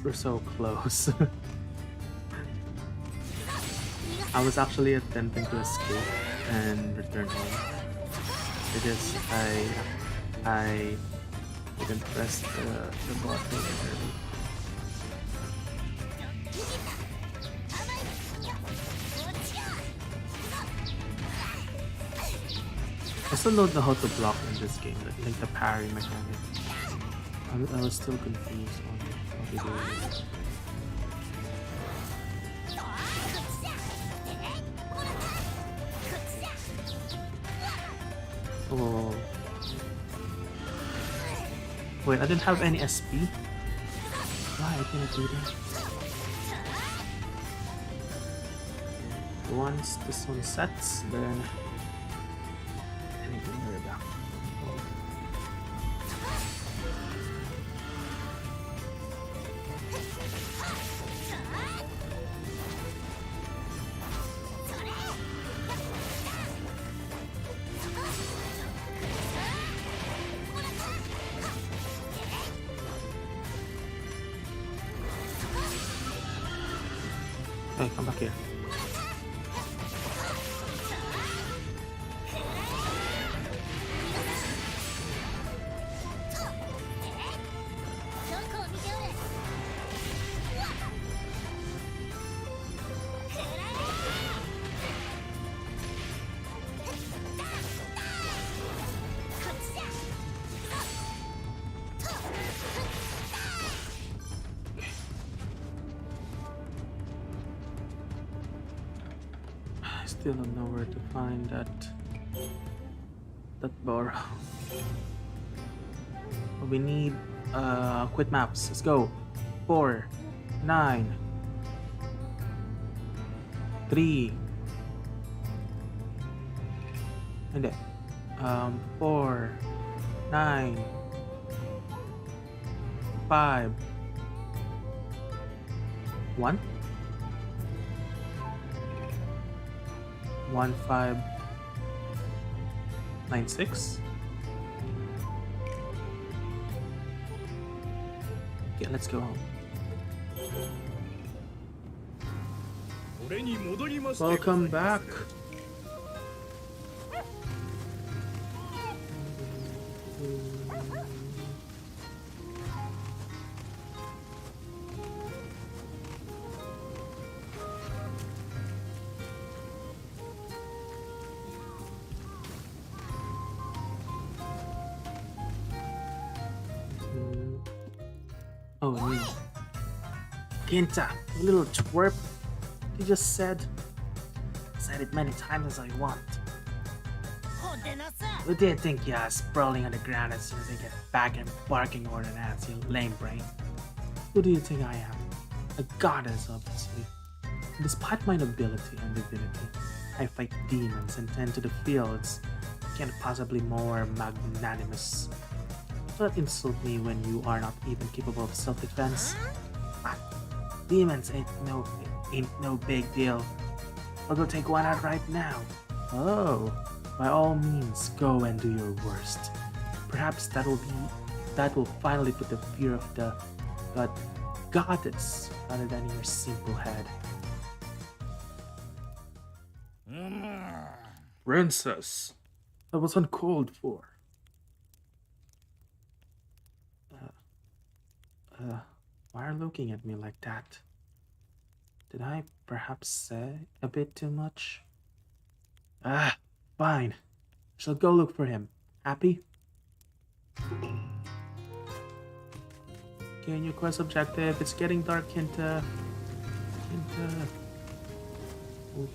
We're so close. I was actually attempting to escape and return home because I didn't press the button early. I still don't know how to block in this game, like the parry mechanic. I was still confused on how to do it. Oh. Wait, I didn't have any SP? Why I can't do that? Once this one sets, then I need to worry about. Hey, come back here. I still don't know where to find that borrow. We need quit maps. Let's go. 4, 9, 3. Hindi. 4, 9, 5, 1. 1, 5, 9, 6. Okay, let's go home. Welcome back. Oh, me. Kinta, you little twerp. You just said it many times as I want. ほんでなさ Who do you think you are sprawling on the ground as soon as I get back and barking order an ass, you lame brain? Who do you think I am? A goddess, obviously. And despite my nobility and divinity, I fight demons and tend to the fields. Can't possibly more magnanimous. Do not insult me when you are not even capable of self-defense. Ah, demons ain't no big deal. I'll go take one out right now. Oh, by all means, go and do your worst. Perhaps that will finally put the fear of the goddess other than your simple head. Princess, that was uncalled for. Why are you looking at me like that? Did I perhaps say a bit too much? Ah, fine. Shall go look for him. Happy? Okay, new quest objective. It's getting dark, Kinta. Kinta. Ooh.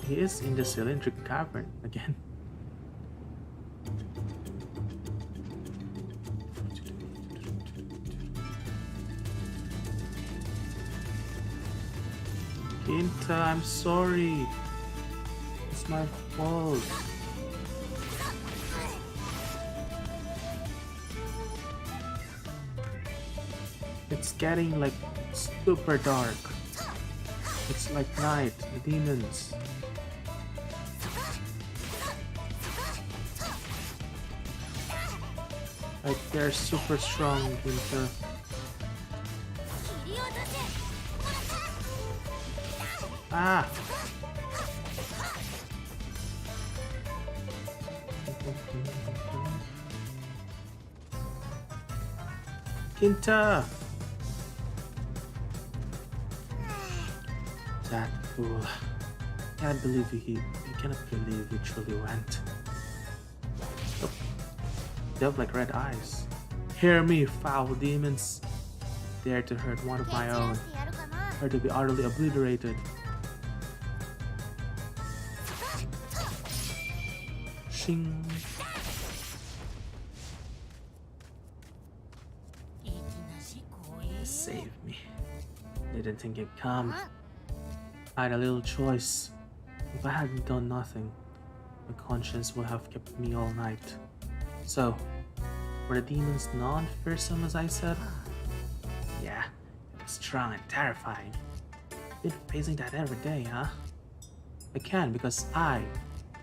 He is in the cylindrical cavern again. Kinta, I'm sorry. It's my fault. It's getting like super dark. It's like night, the demons. Like they're super strong, Kinta. Ah! Kinta! That fool. Can't believe he cannot believe he truly went. Oh, they have like red eyes. Hear me, foul demons. Dare to hurt one of my own. Or to be utterly obliterated. Shing. Save me. Didn't think you'd come. I had a little choice. If I hadn't done nothing, my conscience would have kept me all night. So, were the demons non-fearsome as I said? Yeah, it was strong and terrifying. Been facing that every day, huh? I can because I,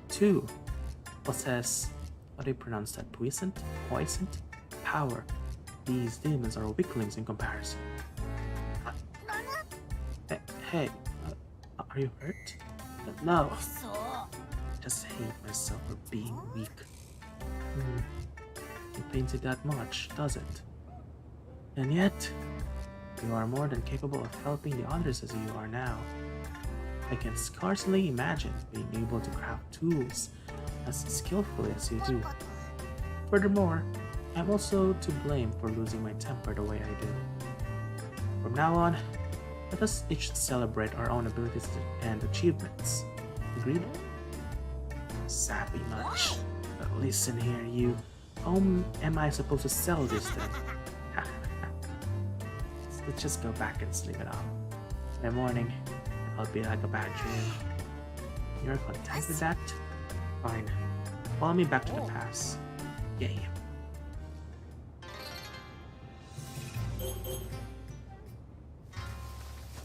too, possess, how do you pronounce that? Puissant? Poisoned? Power. These demons are weaklings in comparison. Hey, are you hurt? No. I just hate myself for being weak. It pains you that much, does it? And yet, you are more than capable of helping the others as you are now. I can scarcely imagine being able to craft tools as skillfully as you do. Furthermore, I'm also to blame for losing my temper the way I do. From now on, let us each celebrate our own abilities and achievements. Agreed? Sappy much. But listen here, you. How am I supposed to sell this then? Let's just go back and sleep it off. By morning, I'll be like a bad dream. You're content with that? Fine. Follow me back to the pass. Yay.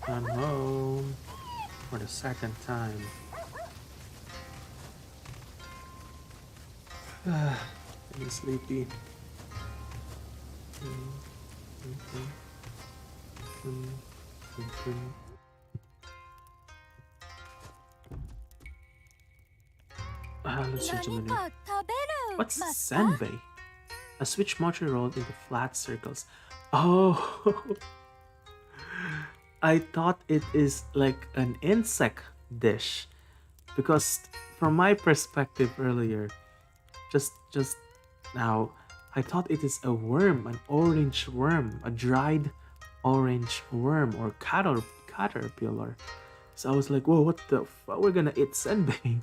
I'm home for the second time. I'm sleepy. Let's change the menu. What's senbei? A switch mochi rolled into flat circles. Oh, I thought it is like an insect dish, because from my perspective earlier, just now, I thought it is a worm, an orange worm, a dried orange worm or caterpillar. So I was like, whoa, what the fuck? We're gonna eat senbei.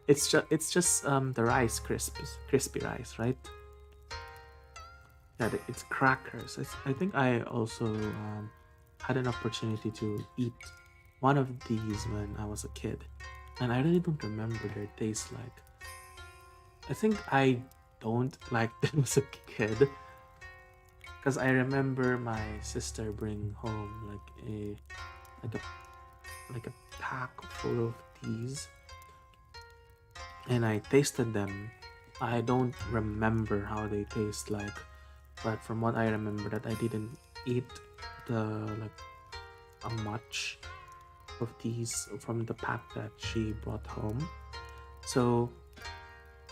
It's just the rice crispy rice, right? Yeah, it's crackers. I think I also had an opportunity to eat one of these when I was a kid, and I really don't remember their taste like. I think I don't like them as a kid because I remember my sister bring home like a like a pack full of these, and I tasted them. I don't remember how they taste like, but from what I remember, that I didn't eat the like a much of these from the pack that she brought home. So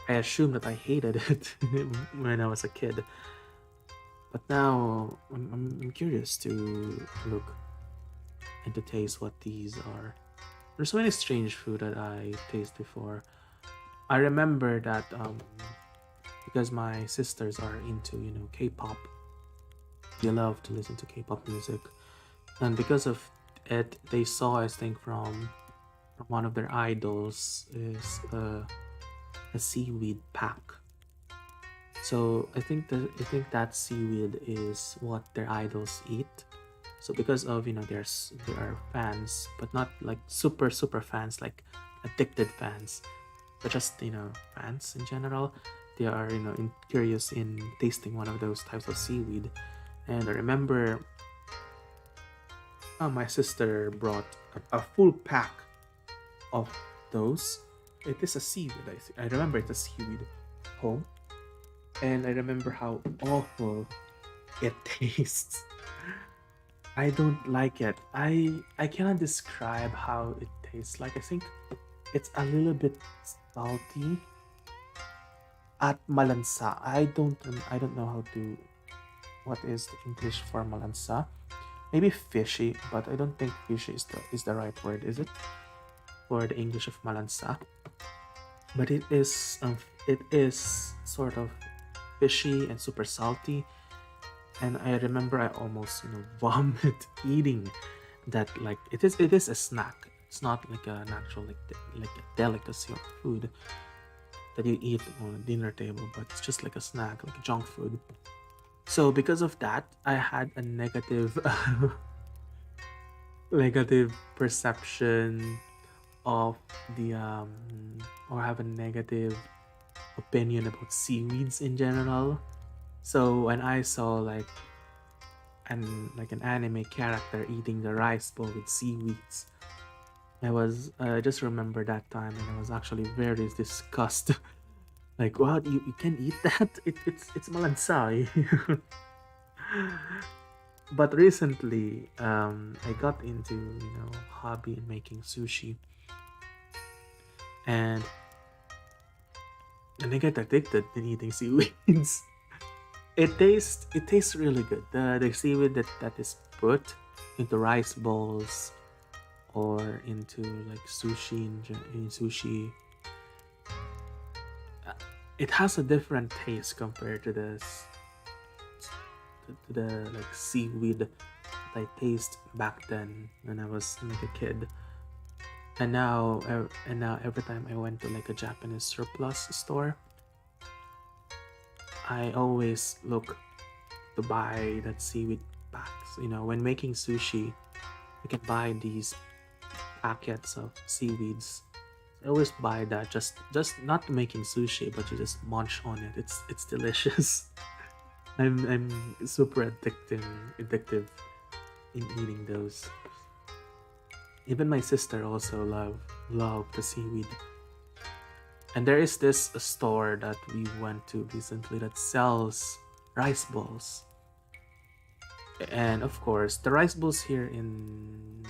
I assumed that I hated it when I was a kid. But now I'm curious to look and to taste what these are. There's so many strange food that I tasted before. I remember that because my sisters are into K-pop, they love to listen to K-pop music, and because of it, they saw, I think, from one of their idols is a seaweed pack. So I think that seaweed is what their idols eat. So because of they are fans, but not like super fans, like addicted fans, but just fans in general. They are curious in tasting one of those types of seaweed. And I remember my sister brought a full pack of those. It is a seaweed. I remember it's a seaweed home, and I remember how awful it tastes. I don't like it. I cannot describe how it tastes like. I think it's a little bit salty at malansa. I don't know how to what is the English for malansa. Maybe fishy, but I don't think fishy is the right word, is it? For the English of malansa. But it is sort of fishy and super salty, and I remember I almost vomit eating that. Like it is a snack. It's not like an actual like a delicacy or food that you eat on a dinner table, but it's just like a snack, like junk food. So because of that, I had a negative negative perception of the or have a negative opinion about seaweeds in general. So when I saw an anime character eating the rice bowl with seaweeds, I just remember that time, and I was actually very disgusted. Like, what, you can eat that? It's malansay. But recently, I got into hobby in making sushi, and I get addicted in eating seaweeds. It tastes really good. The seaweed that is put into rice bowls or into like sushi in sushi, it has a different taste compared to the like seaweed that I taste back then when I was like a kid. And now every time I went to like a Japanese surplus store, I always look to buy that seaweed packs. When making sushi, you can buy these packets of seaweeds. I always buy that, just not making sushi, but you just munch on it. It's delicious. I'm super addictive in eating those. Even my sister also love the seaweed. And there is this store that we went to recently that sells rice balls. And of course, the rice balls here in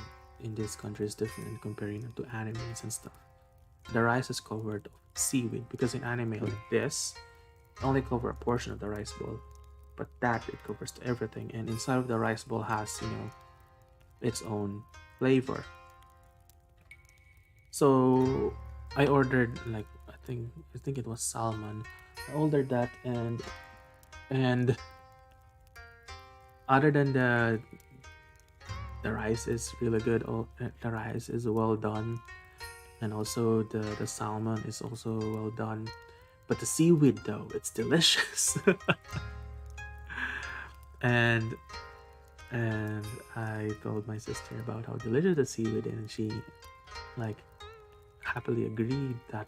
this country is different comparing to animes and stuff. The rice is covered of seaweed because in anime like this, only cover a portion of the rice bowl, but that it covers everything. And inside of the rice bowl has its own flavor. So I ordered like I think it was salmon. I ordered that, and other than the rice is really good. The rice is well done, and also the salmon is also well done. But the seaweed though, it's delicious. and and I told my sister about how delicious the seaweed is, and she like happily agreed that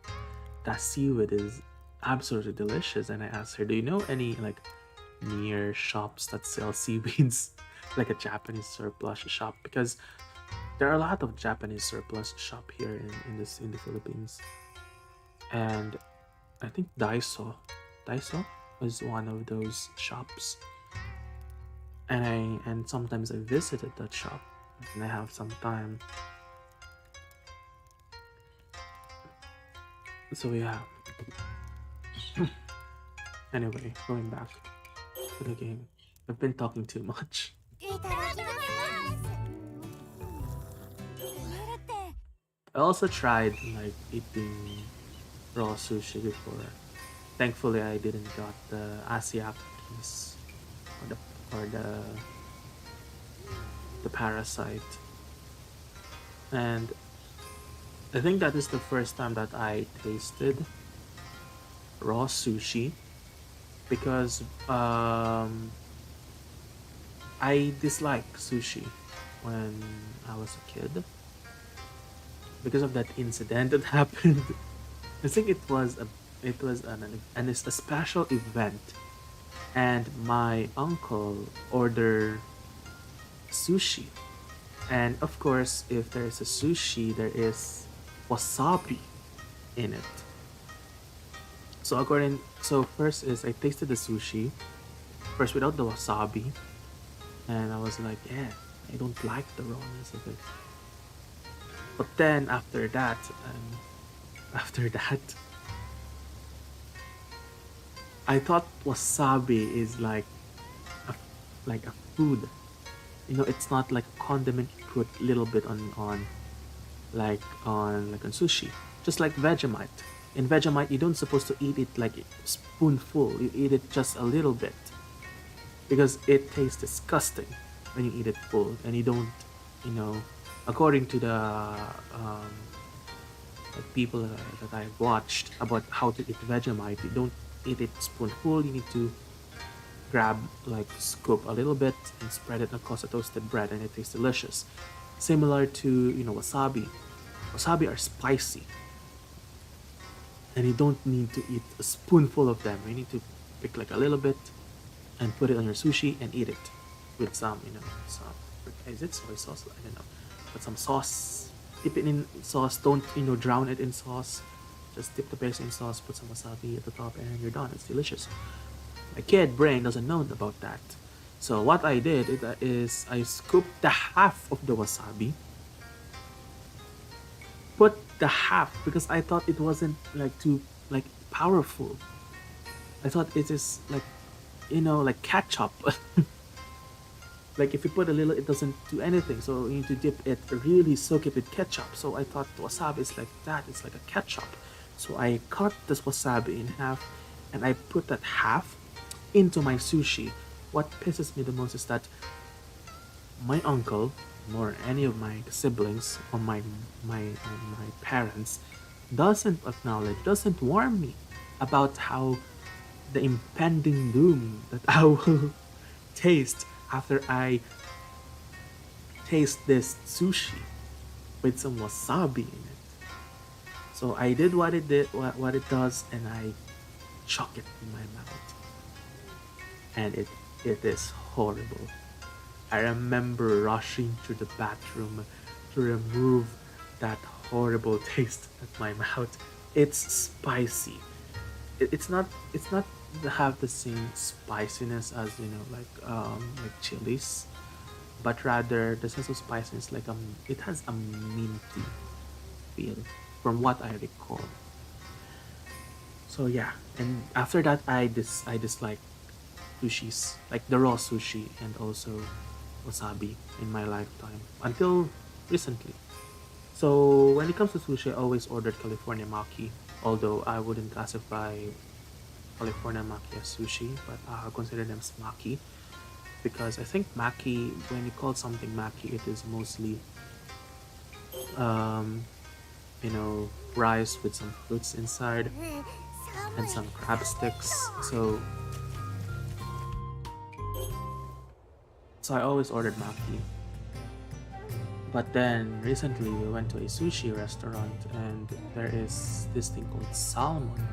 that seaweed is absolutely delicious. And I asked her, "Do you know any like near shops that sell seaweeds, like a Japanese surplus shop?" Because there are a lot of Japanese surplus shop here in the Philippines, and I think Daiso is one of those shops, and sometimes I visited that shop and I have some time. So yeah. Anyway, going back to the game. I've been talking too much. いただきます。食べるって I also tried like eating raw sushi before. Thankfully, I didn't got the Asiak piece or the parasite. And I think that is the first time that I tasted raw sushi because I dislike sushi when I was a kid because of that incident that happened. I think it's a special event, and my uncle ordered sushi, and of course, if there is a sushi, there is wasabi in it. So first is I tasted the sushi first without the wasabi, and I was like, yeah, I don't like the rawness of it. But then after that, I thought wasabi is a, like a food. You know, it's not like a condiment you put a little bit on sushi. Just like Vegemite. In Vegemite, you don't supposed to eat it like a spoonful. You eat it just a little bit because it tastes disgusting when you eat it full, and you don't, you know, according to the like people that I've watched about how to eat Vegemite, you don't eat it spoonful. You need to grab like scoop a little bit and spread it across a toasted bread, and it tastes delicious. Similar to wasabi. Wasabi are spicy, and you don't need to eat a spoonful of them. You need to pick like a little bit and put it on your sushi and eat it with some some, is it soy sauce? I don't know. Put some sauce. Dip it in sauce. Don't drown it in sauce. Just dip the base in sauce. Put some wasabi at the top, and you're done. It's delicious. My kid brain doesn't know about that. So what I did is I scooped the half of the wasabi, put the half because I thought it wasn't like too like powerful. I thought it is like like ketchup. Like if you put a little, it doesn't do anything. So you need to dip it, really soak it with ketchup. So I thought wasabi is like that. It's like a ketchup. So I cut this wasabi in half, and I put that half into my sushi. What pisses me the most is that my uncle, nor any of my siblings or my parents, doesn't acknowledge, doesn't warn me about how the impending doom that I will taste after I taste this sushi with some wasabi in it. So I did what it does, and I chuck it in my mouth, and it is horrible. I remember rushing to the bathroom to remove that horrible taste at my mouth. It's spicy. It's not have the same spiciness as like chilies, but rather the sense of spiciness it has a minty feel from what I recall. So yeah, and after that I dislike sushis, like the raw sushi and also wasabi in my lifetime until recently. So when it comes to sushi, I always ordered California maki. Although I wouldn't classify California maki as sushi, but I'll consider them as maki because I think maki, when you call something maki, it is mostly um, rice with some fruits inside and some crab sticks. So I always ordered maki. But then recently we went to a sushi restaurant and there is this thing called salmon.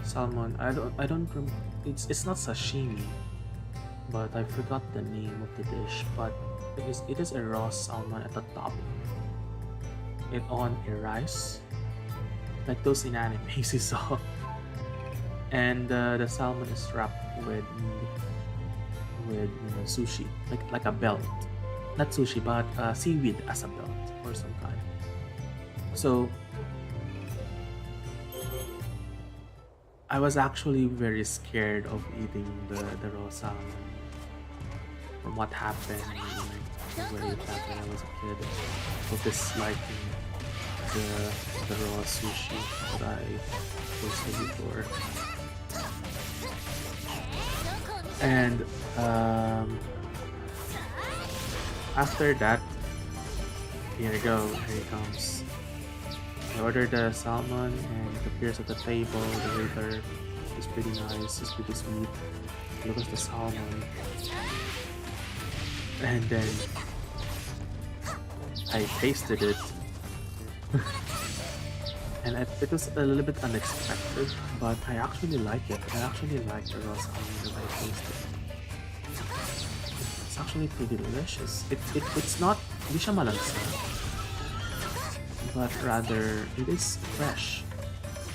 Salmon. I don't it's not sashimi, but I forgot the name of the dish. But it is a raw salmon at the top. It on a rice, like those in anime you saw, and the salmon is wrapped with sushi, like a belt, not sushi, but seaweed as a belt or some kind. So I was actually very scared of eating the raw salmon from what happened way back when I was a kid, of disliking the raw sushi that I posted before. And after that, here we go. Here it comes. I ordered the salmon and it appears at the table. The waiter is pretty nice. He's pretty sweet. Look at the salmon. And then I tasted it. And it was a little bit unexpected, but I actually like it. I actually like the raw salmon that I tasted. It's actually pretty delicious. It's not, hindi siya malansa, but rather it is fresh.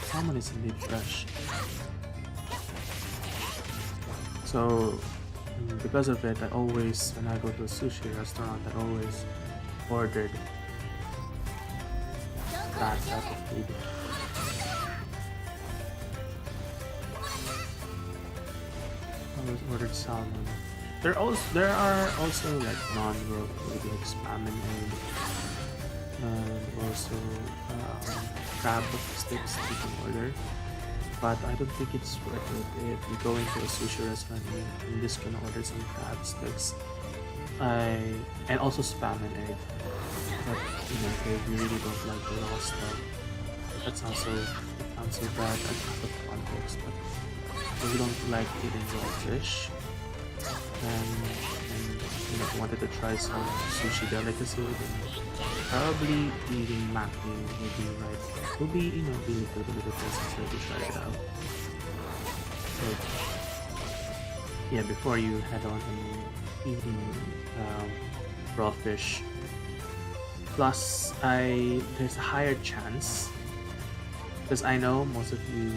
Salmon is indeed fresh. So because of it, I always, when I go to a sushi restaurant, I always ordered that type of food. I always ordered salmon. There are also like non-raw food like spam and egg, and also crab sticks you can order. But I don't think it's worth it if you go into a sushi restaurant and you just gonna order some crab sticks. And also spam and egg. But if you really don't like the raw stuff, that sounds so bad out of context. But if you don't like eating raw fish and wanted to try some sushi delicacy, then probably eating maki will be right. Will be be a little bit necessary to try it out. So yeah, before you head on and eating raw fish. Plus, there's a higher chance, because I know most of you,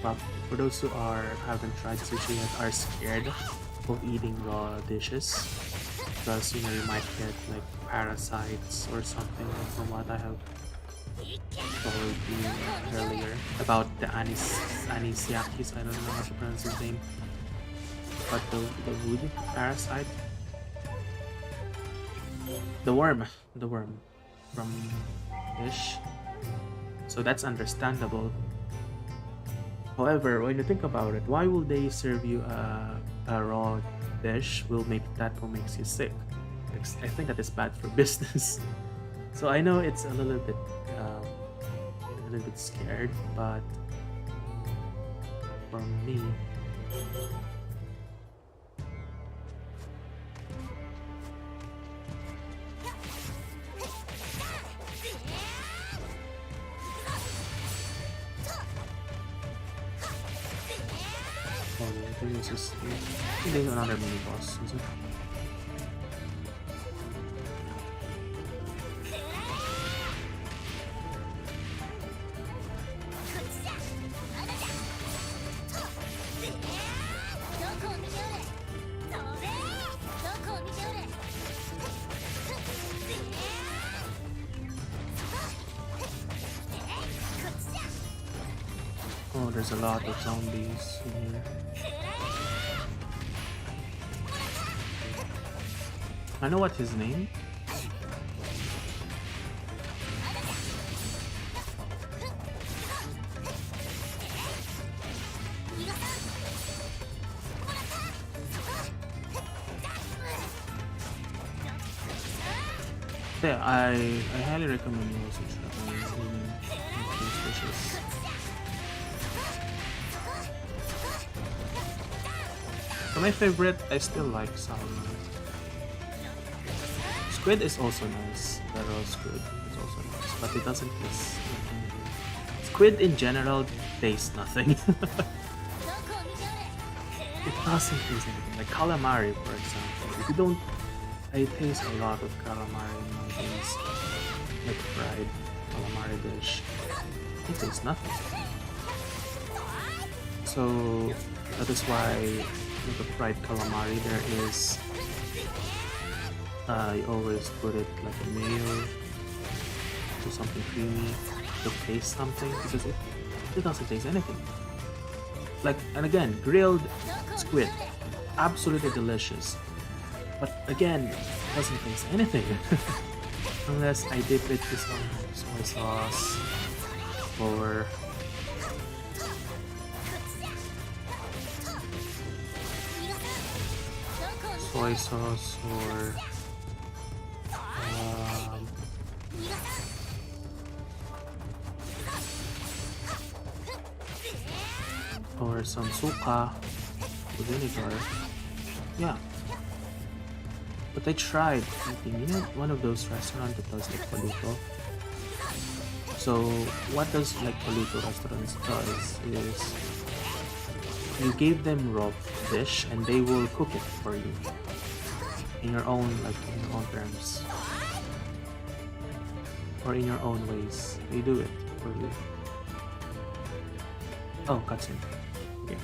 well, for those who haven't tried sushi yet, are scared of eating raw dishes, because you might get like parasites or something, from what I have told you earlier about the anisakis. I don't know how to pronounce his name, but the wood parasite, the worm from fish. So that's understandable. However, when you think about it, why will they serve you a raw dish will makes you sick? I think that is bad for business. So I know it's a little bit scared, but for me, I think there's another mini boss, is it? Oh, there's a lot of zombies in here. I know what his name. Yeah, I highly recommend you also try these dishes. For my favorite, I still like salmon. Squid is also nice. The raw squid is also nice, but it doesn't taste like anything. Squid in general tastes nothing. It doesn't taste anything. Like calamari, for example. If you don't, I taste a lot of calamari in my things, like fried calamari dish. It tastes nothing. So that is why with the fried calamari there is you always put it like a mayo to something creamy to taste something because it doesn't taste anything. Like, and again, grilled squid, absolutely delicious. But again, it doesn't taste anything unless I dip it with some soy sauce or soy sauce or some suka with vinegar. Yeah. But I tried eating, you know, one of those restaurants that does like paluto. So what does like paluto restaurants does is you give them raw fish and they will cook it for you in your own terms or in your own ways. They do it for you. Oh, cutscene. Okay.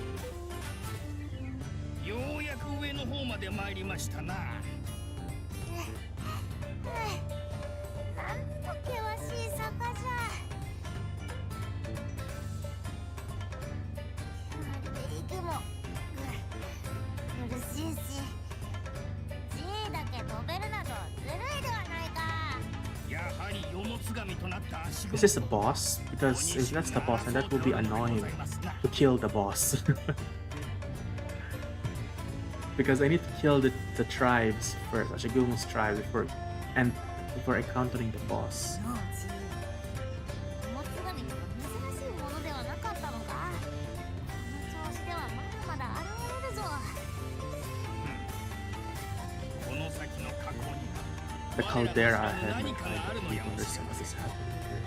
ようやく上の方まで参りましたな。なんと険しい坂じゃ。でも苦しいし G だけ飛べるなどずるいではないか。やはり世のつがみとなった足 Is this the boss? Because if that's the boss, then that will be annoying to kill the boss. Because I need to kill the tribes first, Ashigumo's tribe before encountering the boss. のうちモツガニには珍しいものではなかったのか。この調子ではまだまだ現れるぞ。この先の過去に The caldera ahead might be understand what is happening here.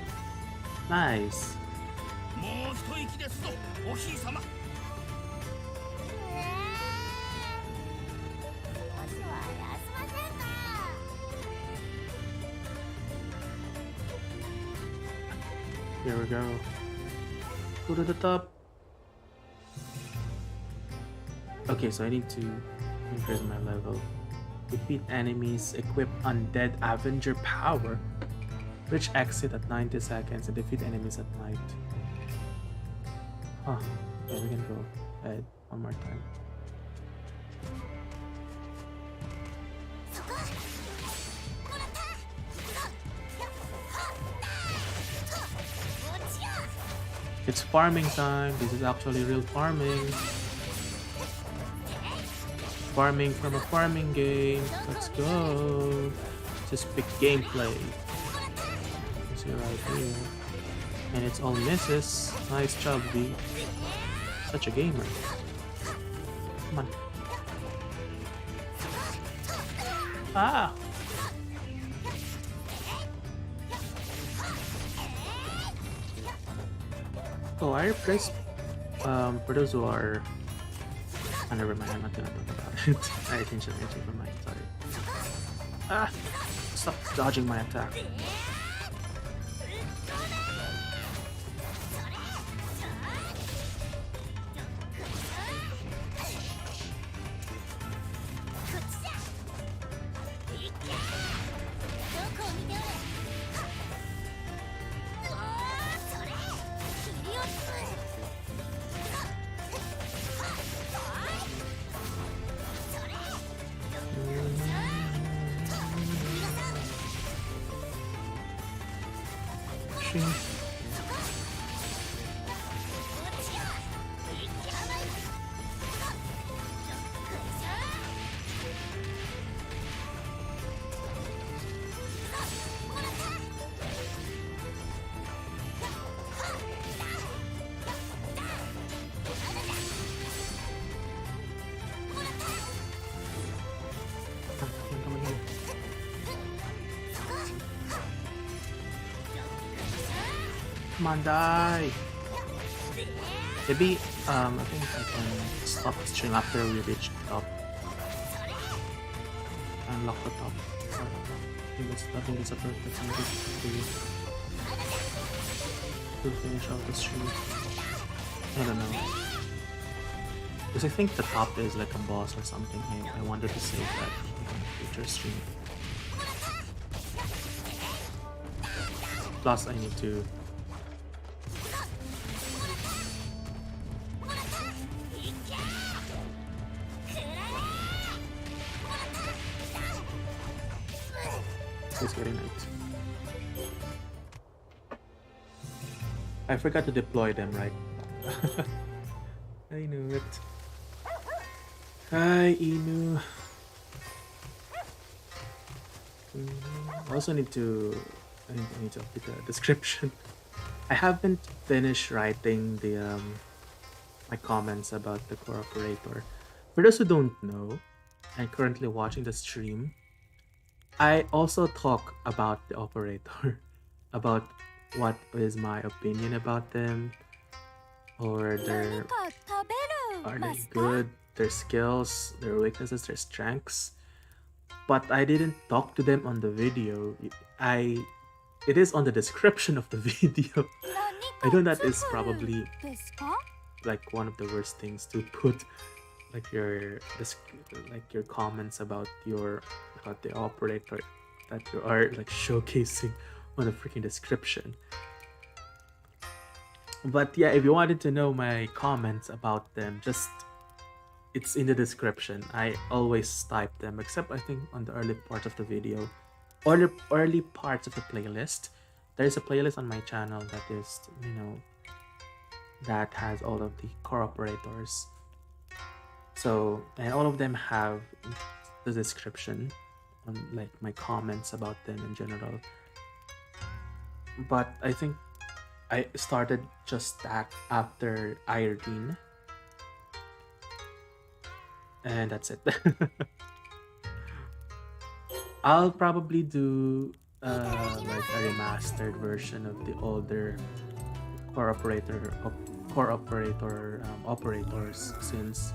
Nice. もう一息ですぞお姫様。少しは休ませんか。Here we go. Go to the top. Okay, so I need to increase my level. Defeat enemies, equip undead Avenger power. Reach exit at 90 seconds and defeat enemies at night. Huh. Yeah, we can go ahead one more time. It's farming time. This is actually real farming. Farming from a farming game. Let's go. Just pick gameplay. You see right here. And it's all misses. Nice job, B. Such a gamer. Come on. Ah! Oh, I replaced for those who are never mind, I'm not gonna talk about it. I changed my mind, sorry. Ah! Stop dodging my attack. Come on, die. Maybe I think I can stop the stream after we reach the top. Unlock the top. I think it's a perfect time to finish off the stream. I don't know. Because I think the top is like a boss or something. I wanted to save that in future stream. Plus I need to it's getting late. I forgot to deploy them, right? I knew it. Hi, Inu. I also need to update the description. I haven't finished writing the my comments about the core operator. For those who don't know, and currently watching the stream, I also talk about the operator, about what is my opinion about them, or are they good, their skills, their weaknesses, their strengths. But I didn't talk to them on the video. It is on the description of the video. I know that is probably like one of the worst things to put like your comments about the operator that you are like showcasing on the freaking description. But yeah, if you wanted to know my comments about them, just it's in the description. I always type them, except I think on the early part of the video, or the early parts of the playlist. There's a playlist on my channel that is, that has all of the core operators. So, and all of them have the description on like my comments about them in general. But I think I started just that after Irene. And that's it. I'll probably do like a remastered version of the older core operator operators, since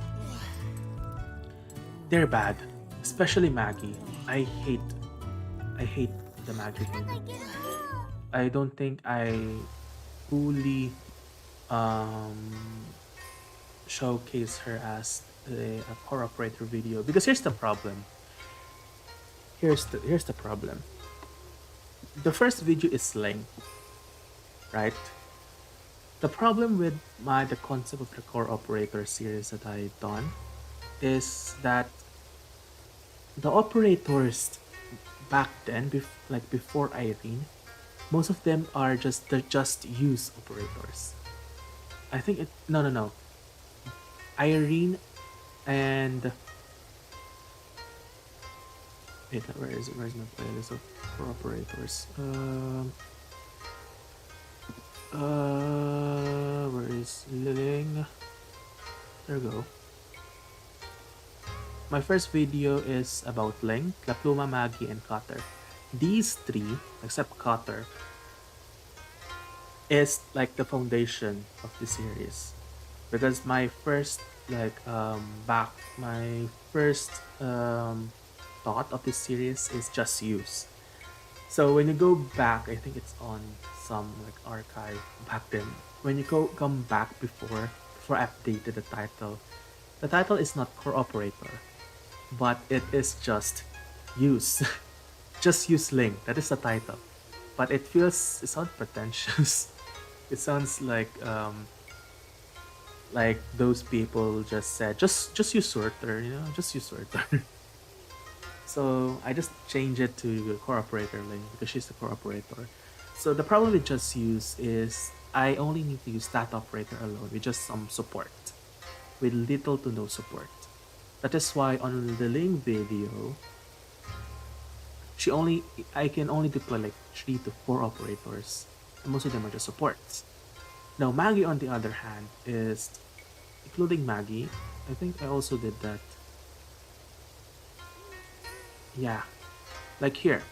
they're bad, especially Maggie. I hate the Maggie thing. I don't think I fully showcase her as a core operator video, because here's the problem. Here's the problem. The first video is length, right? The problem with the concept of the core operator series that I've done is that the operators back then, before Irene, most of them are they're just use operators. I think it no. Irene and wait, where's my playlist of core operators? Where is Liling? There we go. My first video is about Ling, La Pluma, Maggie, and Cutter. These three, except Cutter, is like the foundation of the series, because my first thought of this series is just use. So when you go back, I think it's on some like archive back then. When you come back before I updated the title is not core operator, but it is just use. Just use Link. That is the title. But it sounds pretentious. It sounds like those people just said just use sorter, just use sorter. So I just changed it to core operator Link because she's the core operator. So the problem with just use is I only need to use that operator alone with just some support, with little to no support. That is why on the Link video, I can only deploy like 3 to 4 operators, and most of them are just supports. Now Maggie, on the other hand, is including Maggie. I think I also did that. Yeah, like here,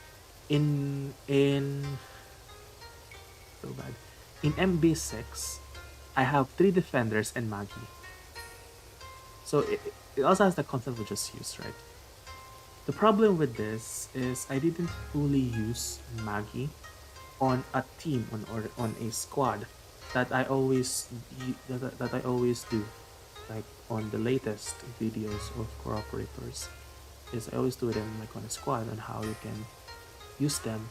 in so bad. in MB6, I have 3 defenders and Maggie. So it also has the concept we just used, right? The problem with this is I didn't fully use Maggie on a team or on a squad that I always that I always do, like on the latest videos of cooperators. Is I always do it in like on a squad and how you can use them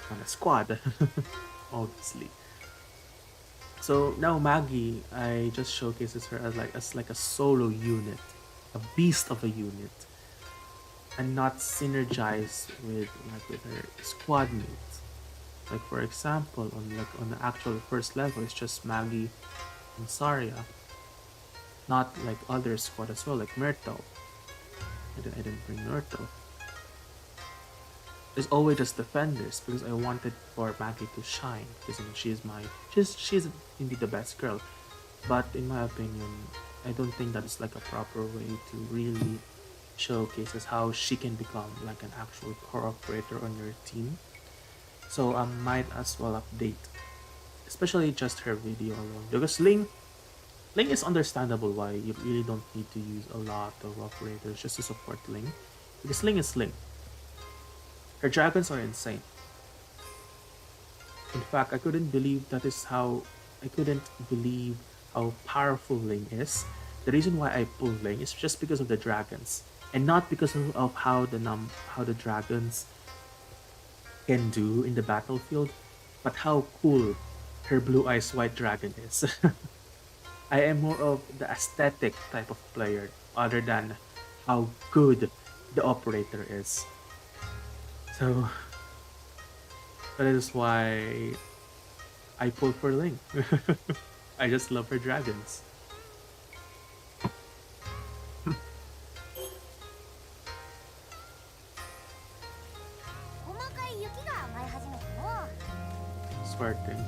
on a squad, obviously. So now Maggie, I just showcases her as like a solo unit, a beast of a unit, and not synergize with her squad mates. Like for example, on the actual first level, it's just Maggie and Saria, not like other squad as well, like Myrtle. I didn't bring Myrtle. It's always just defenders because I wanted for Maggie to shine because she's indeed the best girl. But in my opinion, I don't think that is like a proper way to really showcases how she can become like an actual core operator on your team. So I might as well update, especially just her video alone. Because Ling is understandable why you really don't need to use a lot of operators just to support Ling. Because Ling is Ling. Her dragons are insane. In fact, I couldn't believe how powerful Ling is. The reason why I pull Ling is just because of the dragons. And not because of how the dragons can do in the battlefield, but how cool her blue eyes white dragon is. I am more of the aesthetic type of player other than how good the operator is. So that is why I pull for Ling. I just love her dragons. 細かい雪が舞い始めたの。 Swerting.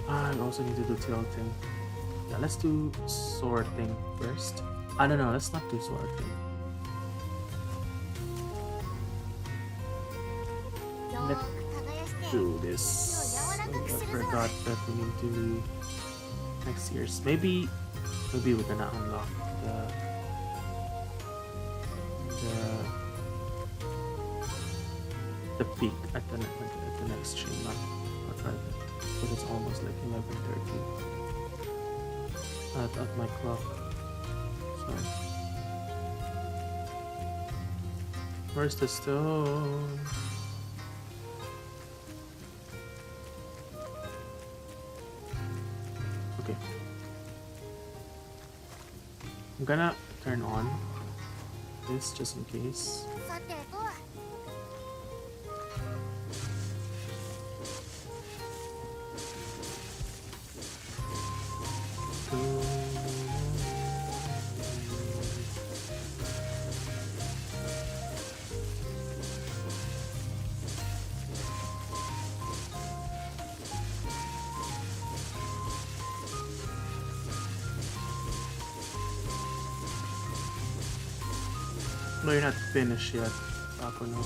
I also need to do tilting. Yeah, let's do sorting first. I don't know, let's not do sorting. よーく耕して Do this. 柔らかく I するぞ。 forgot that we need to do next year's. Maybe we're gonna unlock the peak at the next stream, not right now. But it's almost like 11:30 at my clock. So where's the stone? Okay. I'm gonna turn on this just in case. さてと No, you're not finished yet, Sakuna.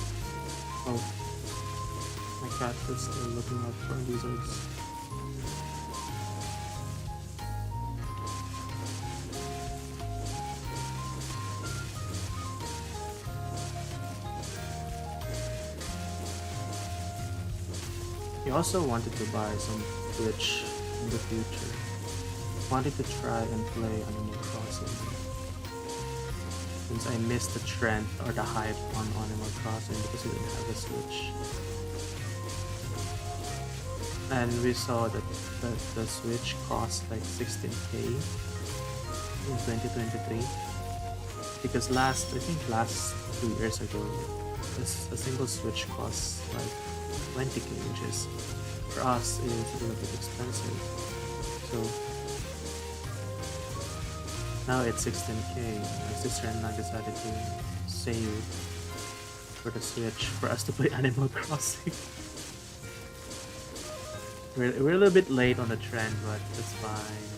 Oh, my cat is still looking out for lizards. He also wanted to buy some Switch in the future. Wanted to try and play Animal Crossing. Since I missed the trend or the hype on Animal Crossing because we didn't have a Switch. And we saw that the Switch cost like 16k in 2023. Because I think last 2 years ago, a single Switch costs like 20k, which is for us is a little bit expensive. So now it's 16k. My sister and I decided to save for the Switch for us to play Animal Crossing. We're a little bit late on the trend, but it's fine.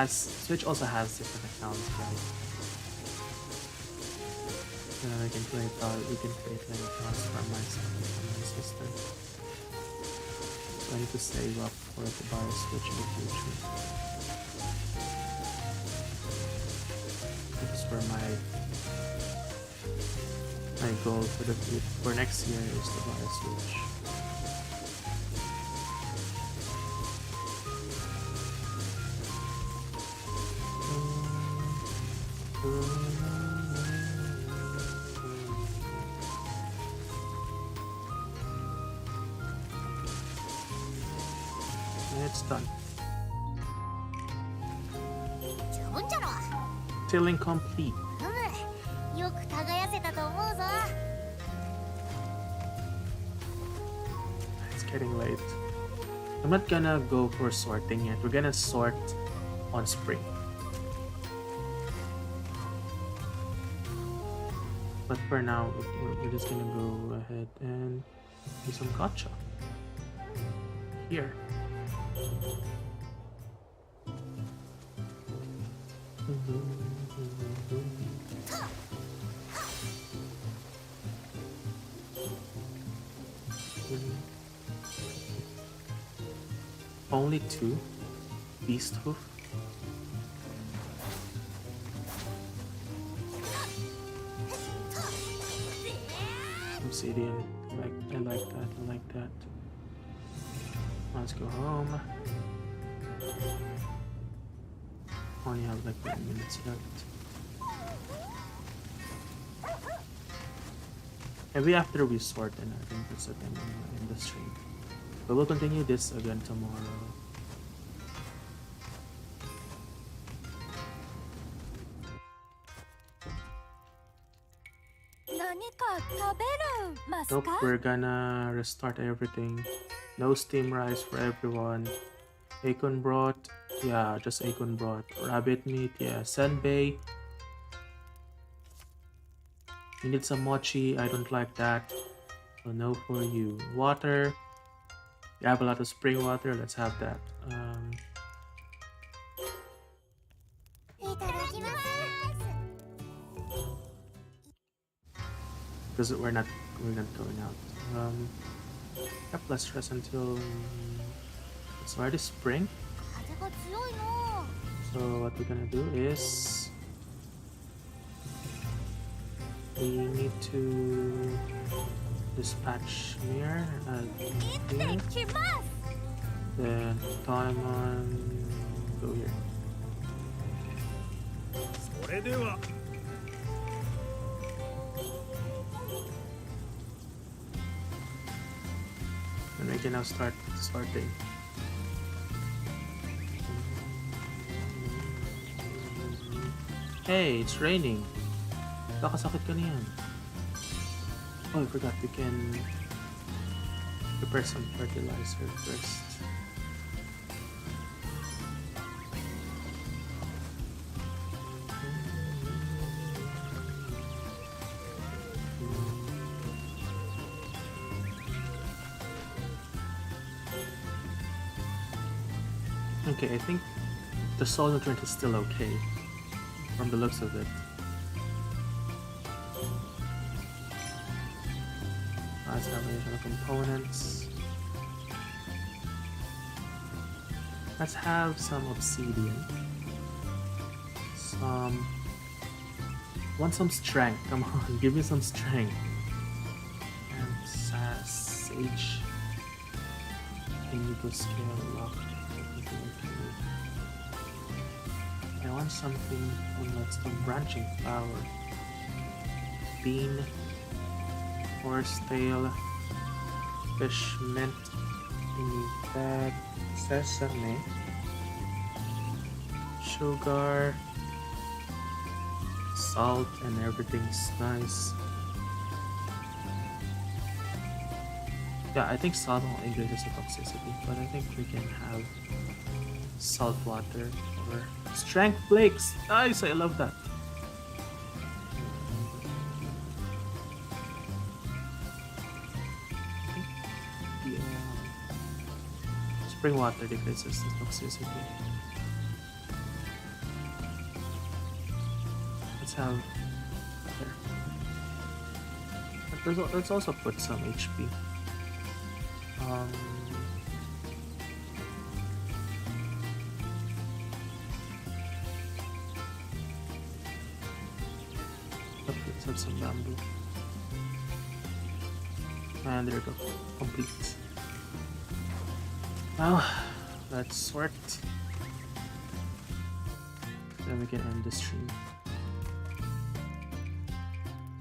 Switch also has different accounts, right? We can create playing accounts for myself and for my sister. So I need to save up for the buy a Switch in the future. That's where my goal for next year is to buy a Switch. It's done. 十分じゃろ。 Tilling complete. よく耕せたと思うぞ。 It's getting late. I'm not gonna go for sorting yet. We're gonna sort on spring. But for now, we're just gonna go ahead and do some gacha. Here. Only 2 beast hoof. Obsidian. I like that. I like that. Let's go home. Only have like 10 minutes left. Maybe after we sort, and I think that's the end in the stream. But we'll continue this again tomorrow. Nope, we're gonna restart everything. No steam rice for everyone. Acorn broth, yeah, just acorn broth. Rabbit meat, yeah. Senbei. You need some mochi, I don't like that. So no for you. Water. You have a lot of spring water, let's have that. Because we're not going out. Yep, let's rest until it's already spring. 風が強いの。 So what we're gonna do is we need to dispatch Mir and here. Then Taimon go here. それでは And we can now start sorting. Hey, it's raining. Kakasakit ka niyan. Oh, I forgot we can prepare some fertilizer first. Okay, I think the soil nutrient is still okay from the looks of it. Let's have additional components. Let's have some obsidian. Want some strength. Come on, give me some strength. And sage. Indigo scale lock. I want something on that some branching flower. Bean, horsetail, fish mint, in bag, sesame, sugar, salt, and everything's nice. Yeah, I think salt will increase the toxicity, but I think we can have salt water or strength flakes. Nice, I love that. Spring water decreases the toxicity. Let's have there. Let's also put some HP. some bamboo. And there we go. Complete. Now, let's sort. Then we can end the stream.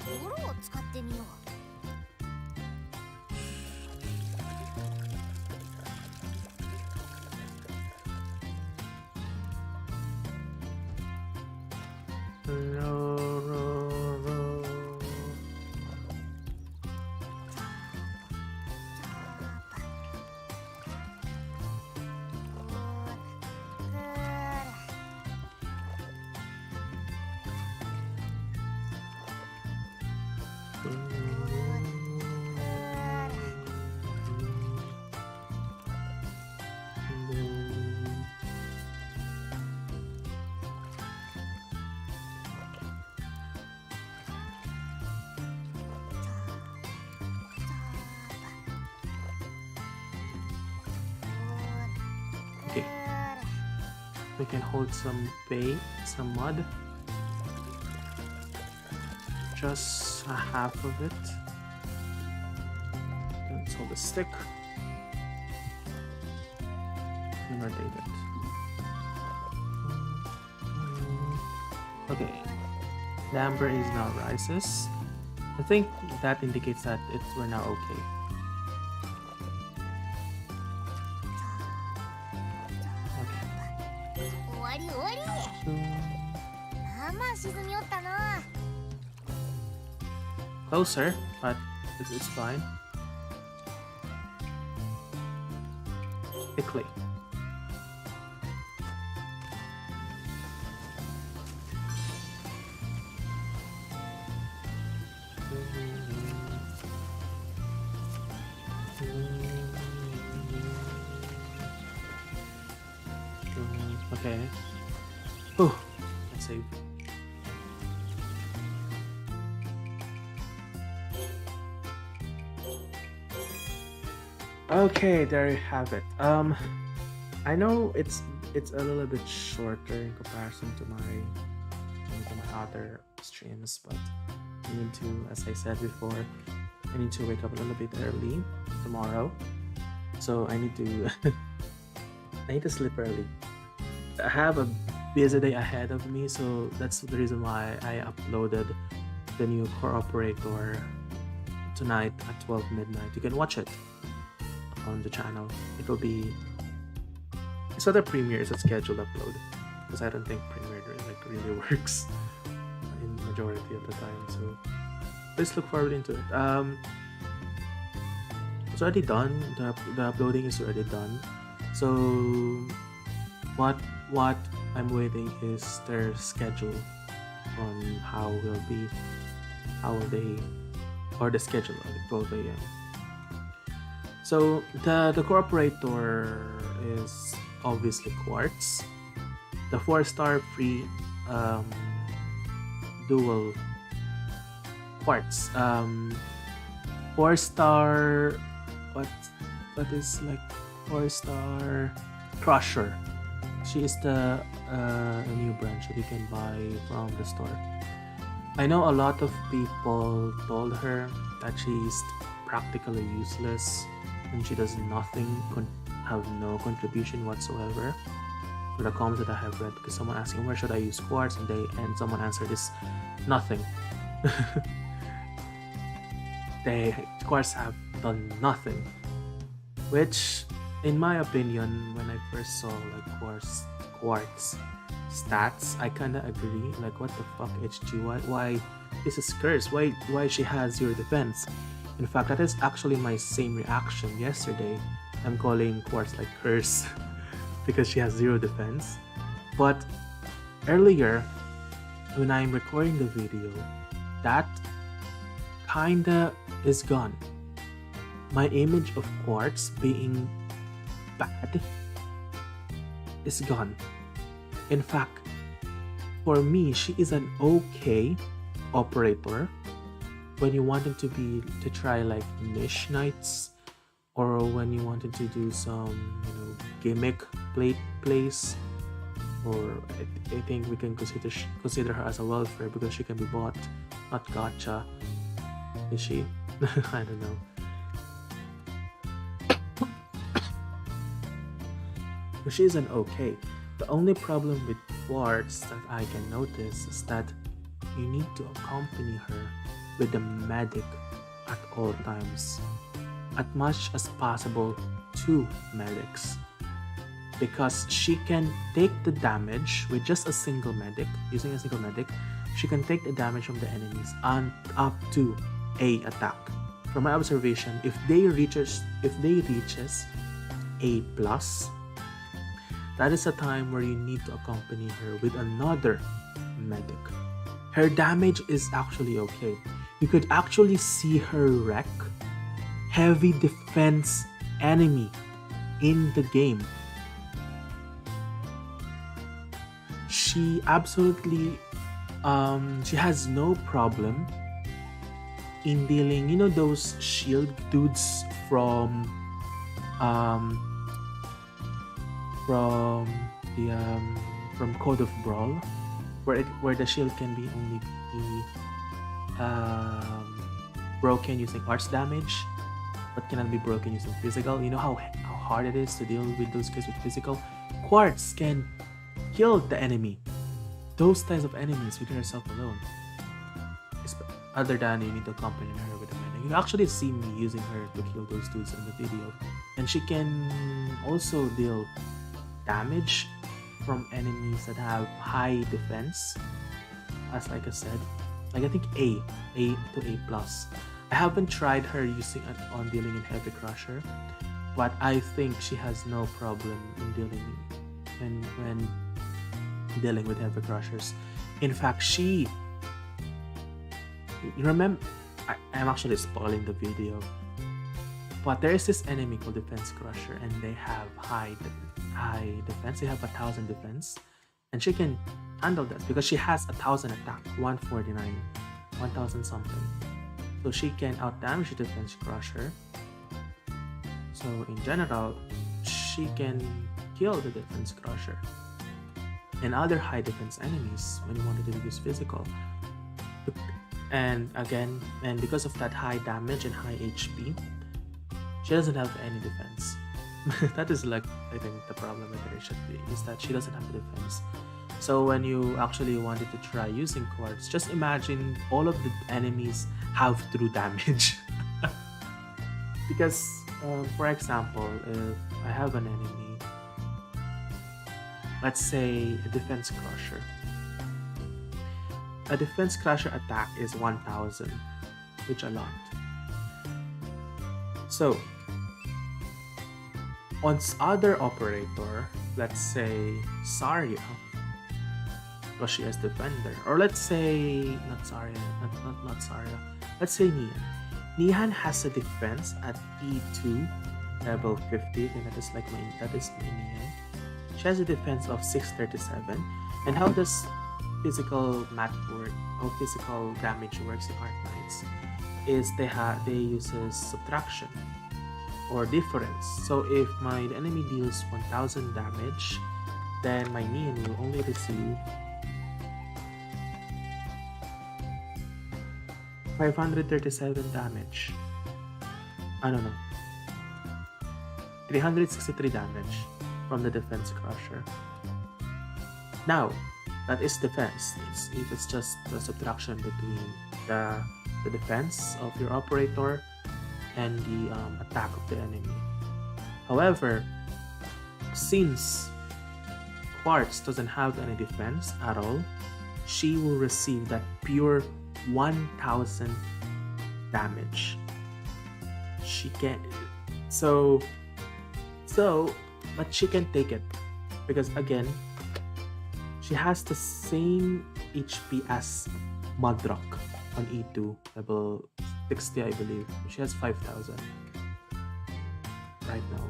泥を使ってみよう。Row, row, row. Okay, we can hold some some mud, just a half of it. Let's hold the stick and rotate it. Okay, the amber is now rises. I think that indicates that we're now okay. Closer, but it's fine. Quickly. Okay. Oh, let's save. Okay, there you have it. I know it's a little bit shorter in comparison to my other streams, but I need to, as I said before, I need to wake up a little bit early tomorrow. So I need to I need to sleep early. I have a busy day ahead of me, so that's the reason why I uploaded the new core operator tonight at 12 midnight. You can watch it on the channel. It'll be, it's not a premiere, it's a scheduled upload, because I don't think premiere really works in majority of the time. So let's look forward into it. It's already done. The uploading is already done. So what I'm waiting is their schedule on how will they, or the schedule at 12 a.m. So the core operator is obviously quartz. The 4-star free dual quartz. 4-star, what is like 4-star crusher. She is a new branch that you can buy from the store. I know a lot of people told her that she's practically useless and she does nothing, have no contribution whatsoever. For the comments that I have read, because someone asking where should I use quartz, and someone answered is nothing. Quartz have done nothing, which in my opinion, when I first saw like quartz stats, I kinda agree. Like, what the fuck, HG? Why this is cursed? Why she has 0 defense? In fact, that is actually my same reaction yesterday. I'm calling quartz like curse because she has 0 defense. But earlier, when I'm recording the video, that kinda is gone. My image of quartz being bad is gone. In fact, for me, she is an okay operator when you wanted to try like niche nights, or when you wanted to do some gimmick plays, or I think we can consider her as a welfare because she can be bought Not gotcha. Is she? I don't know. She's an okay. The only problem with Quartz that I can notice is that you need to accompany her with the medic at all times. As much as possible, 2 medics. Because she can take the damage with just a single medic, using a single medic, she can take the damage from the enemies and up to A attack. From my observation, if they reaches A plus, that is a time where you need to accompany her with another medic. Her damage is actually okay. You could actually see her wreck heavy defense enemy in the game. She absolutely she has no problem in dealing, those shield dudes from the from Code of Brawl, where the shield can be only be broken using arts damage, but cannot be broken using physical. You know how hard it is to deal with those guys with physical. Quartz can kill the enemy, those types of enemies, with herself alone. Other than you need to accompany her with a medic. You actually see me using her to kill those dudes in the video, and she can also deal damage from enemies that have high defense, as like I said, like I think A to A plus. I haven't tried her using it on dealing in Heavy Crusher, but I think she has no problem in dealing when dealing with Heavy Crushers. In fact, you remember, I'm actually spoiling the video, but there is this enemy called Defense Crusher, and they have high defense. They have 1,000 defense, and she can handle that because she has 1,000 attack, 149, 1,000 something. So she can outdamage the Defense Crusher. So in general, she can kill the Defense Crusher and other high defense enemies when you wanted to use physical. And again, because of that high damage and high HP, she doesn't have any defense. That is like, I think the problem with her should be, is that she doesn't have the defense. So when you actually wanted to try using Quartz, just imagine all of the enemies have true damage. Because, for example, if I have an enemy, let's say a Defense Crusher. A Defense Crusher attack is 1,000, which a lot. So, on other operator, let's say Saria, because she has Defender, or let's say not Saria, let's say Nian. Nian has a defense at E2, level 50, and that is my Nian. She has a defense of 637. And how does physical math work, or physical damage works in Art Knights, is they uses subtraction or difference. So if my enemy deals 1,000 damage, then my Nian will only receive 537 damage. I don't know. 363 damage from the Defense Crusher. Now, that is defense. If it's just the subtraction between the defense of your operator and the attack of the enemy. However, since Quartz doesn't have any defense at all, she will receive that pure 1,000 damage. She can but she can take it because again, she has the same HP as Mudrock on E2, level 60, I believe. She has 5,000 right now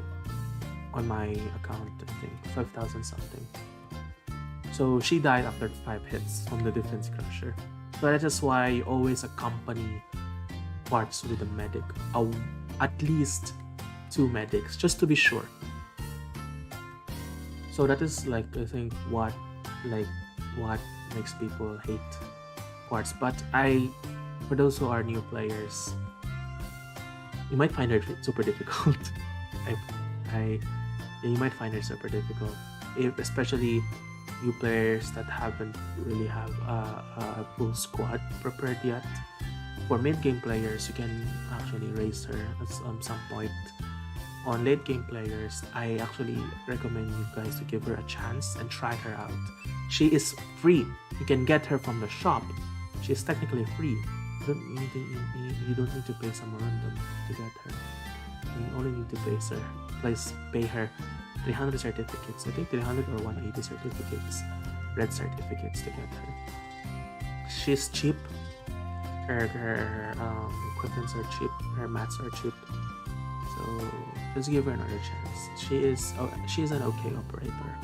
on my account, I think 5,000 something. So she died after 5 hits from the Defense Crusher. So that is why you always accompany Quartz with a medic, at least 2 medics, just to be sure. So that is like, I think what makes people hate Quartz, but for those who are new players, you might find her super difficult. I you might find her super difficult, especially new players that haven't really have a full squad prepared yet. For mid-game players, you can actually raise her at some point. On late-game players, I actually recommend you guys to give her a chance and try her out. She is free. You can get her from the shop. She is technically free. You don't need to pay someone random to get her. You only need to pay her 300 certificates. I think 300 or 180 certificates, red certificates to get her. She's cheap. Her equipments are cheap. Her mats are cheap. So just give her another chance. She is an okay operator.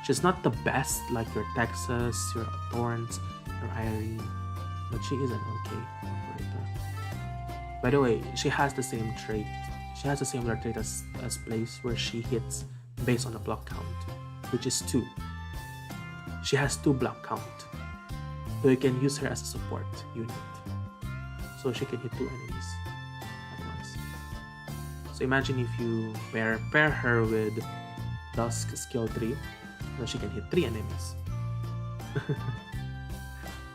She's not the best like your Texas, your Thorns, your Irene, but she is an okay operator. By the way, she has the same trait. She has the similar trait as Blaze, where she hits based on the block count, which is 2. She has 2 block count, so you can use her as a support unit. So she can hit 2 enemies at once. So imagine if you pair her with Dusk skill 3, so she can hit 3 enemies.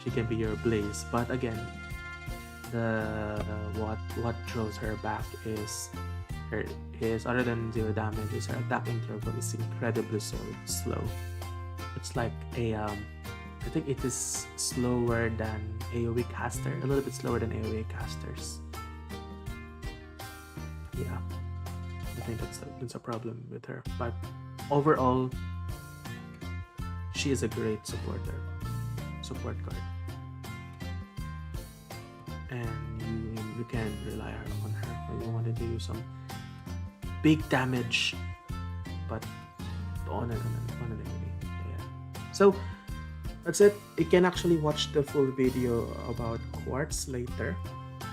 She can be your Blaze, but again, what draws her back is other than 0 damage, is her attack interval is incredibly slow. It's like I think it is slower than AoE caster, a little bit slower than AoE casters. Yeah, I think that's a problem with her. But overall, she is a great support card, and you can rely on her when you wanted to use some big damage, but on an enemy. Yeah. So that's it. You can actually watch the full video about Quartz later.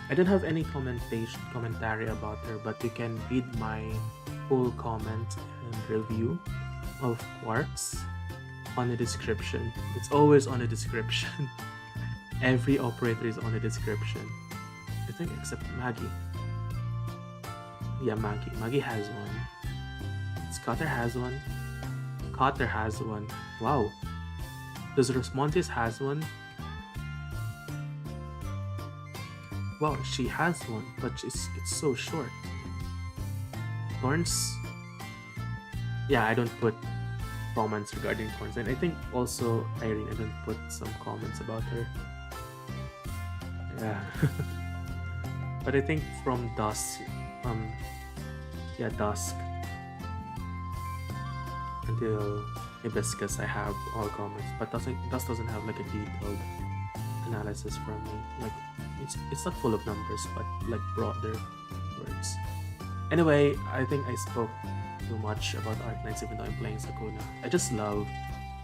I don't have any commentary about her, but you can read my full comment and review of Quartz on the description. It's always on the description. Every operator is on the description. I think except Maggie. Yeah, Maggie has one. Scutter has one. Cotter has one. Wow. Does Rosmontes has one? Wow, she has one, but it's so short. Thorns? Yeah, I don't put comments regarding Thorns, and I think also Irene, I don't put some comments about her. Yeah. But I think from Dusk, Dusk until Hibiscus, I have all comments, but Dusk doesn't have like a detailed analysis from me. Like it's not full of numbers, but like broader words. Anyway, I think I spoke too much about Arknights even though I'm playing Sakuna. I just love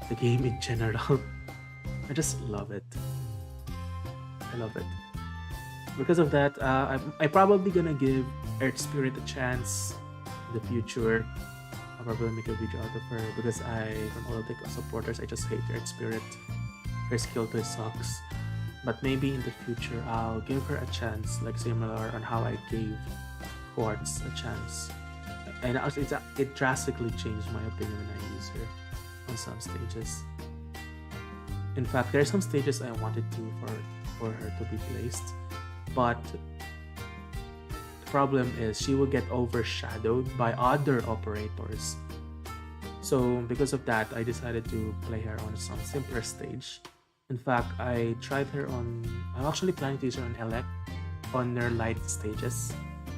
the game in general. I just love it. I love it. Because of that, I'm probably gonna give Earth Spirit a chance in the future. I'll probably make a video out of her because from all the supporters, I just hate Earth Spirit. Her skill 2 sucks. But maybe in the future, I'll give her a chance, like similar on how I gave Quartz a chance. And it drastically changed my opinion when I use her on some stages. In fact, there are some stages I wanted for her to be placed, but the problem is she will get overshadowed by other operators. So because of that, I decided to play her on some simpler stage. In fact, I'm actually planning to use her on their light stages,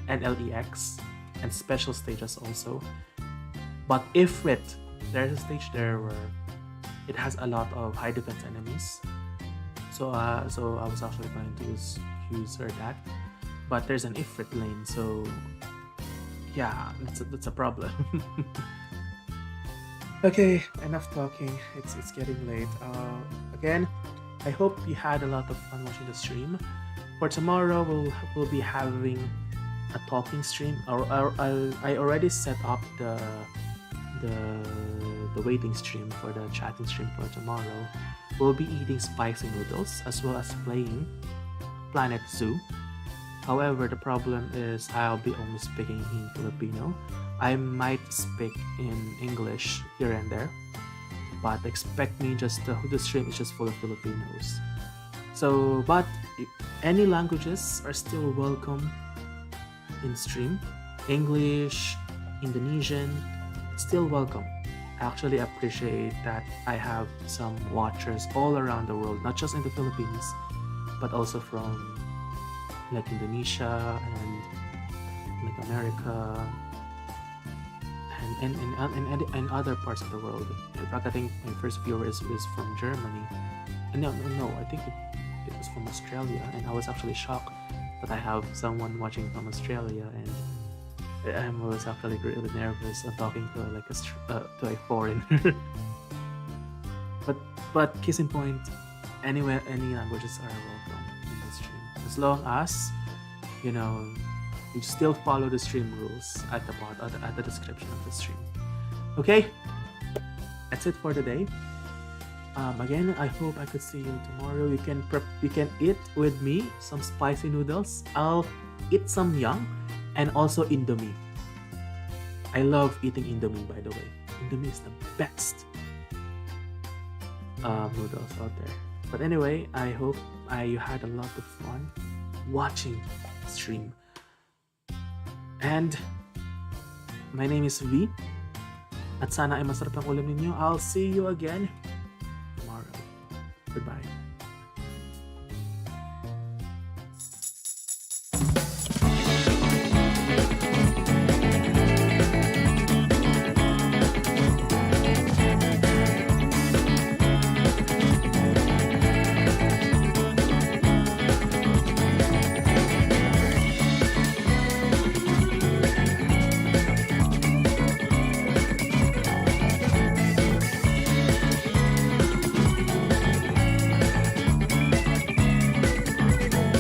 and LEX, and special stages also. But Ifrit, there's a stage there where it has a lot of high defense enemies. So I was actually planning to use her that. But there's an Ifrit lane, so yeah, that's a problem. Okay, enough talking. It's getting late. Again, I hope you had a lot of fun watching the stream. For tomorrow, we'll be having a talking stream. I already set up the waiting stream for the chatting stream for tomorrow, we'll be eating spicy noodles as well as playing Planet Zoo. However, the problem is I'll be only speaking in Filipino. I might speak in English here and there, but expect me just the stream is just full of Filipinos. So, but any languages are still welcome in stream. English, Indonesian, still welcome. I actually appreciate that I have some watchers all around the world, not just in the Philippines, but also from like Indonesia and like America and other parts of the world. In fact, I think my first viewer is from Germany. No, I think it was from Australia, and I was actually shocked that I have someone watching from Australia, and I was actually really nervous of talking to to a foreigner. but case in point, anywhere any languages are welcome in the stream, as long as you still follow the stream rules at the description of the stream. Okay, that's it for today. Again, I hope I could see you tomorrow. You can eat with me some spicy noodles. I'll eat some young and also Indomie. I love eating Indomie, by the way. Indomie is the best noodles out there. But anyway, I hope you had a lot of fun watching the stream. And my name is V. At sana ay masarap ang ulam ninyo. I'll see you again tomorrow. Goodbye.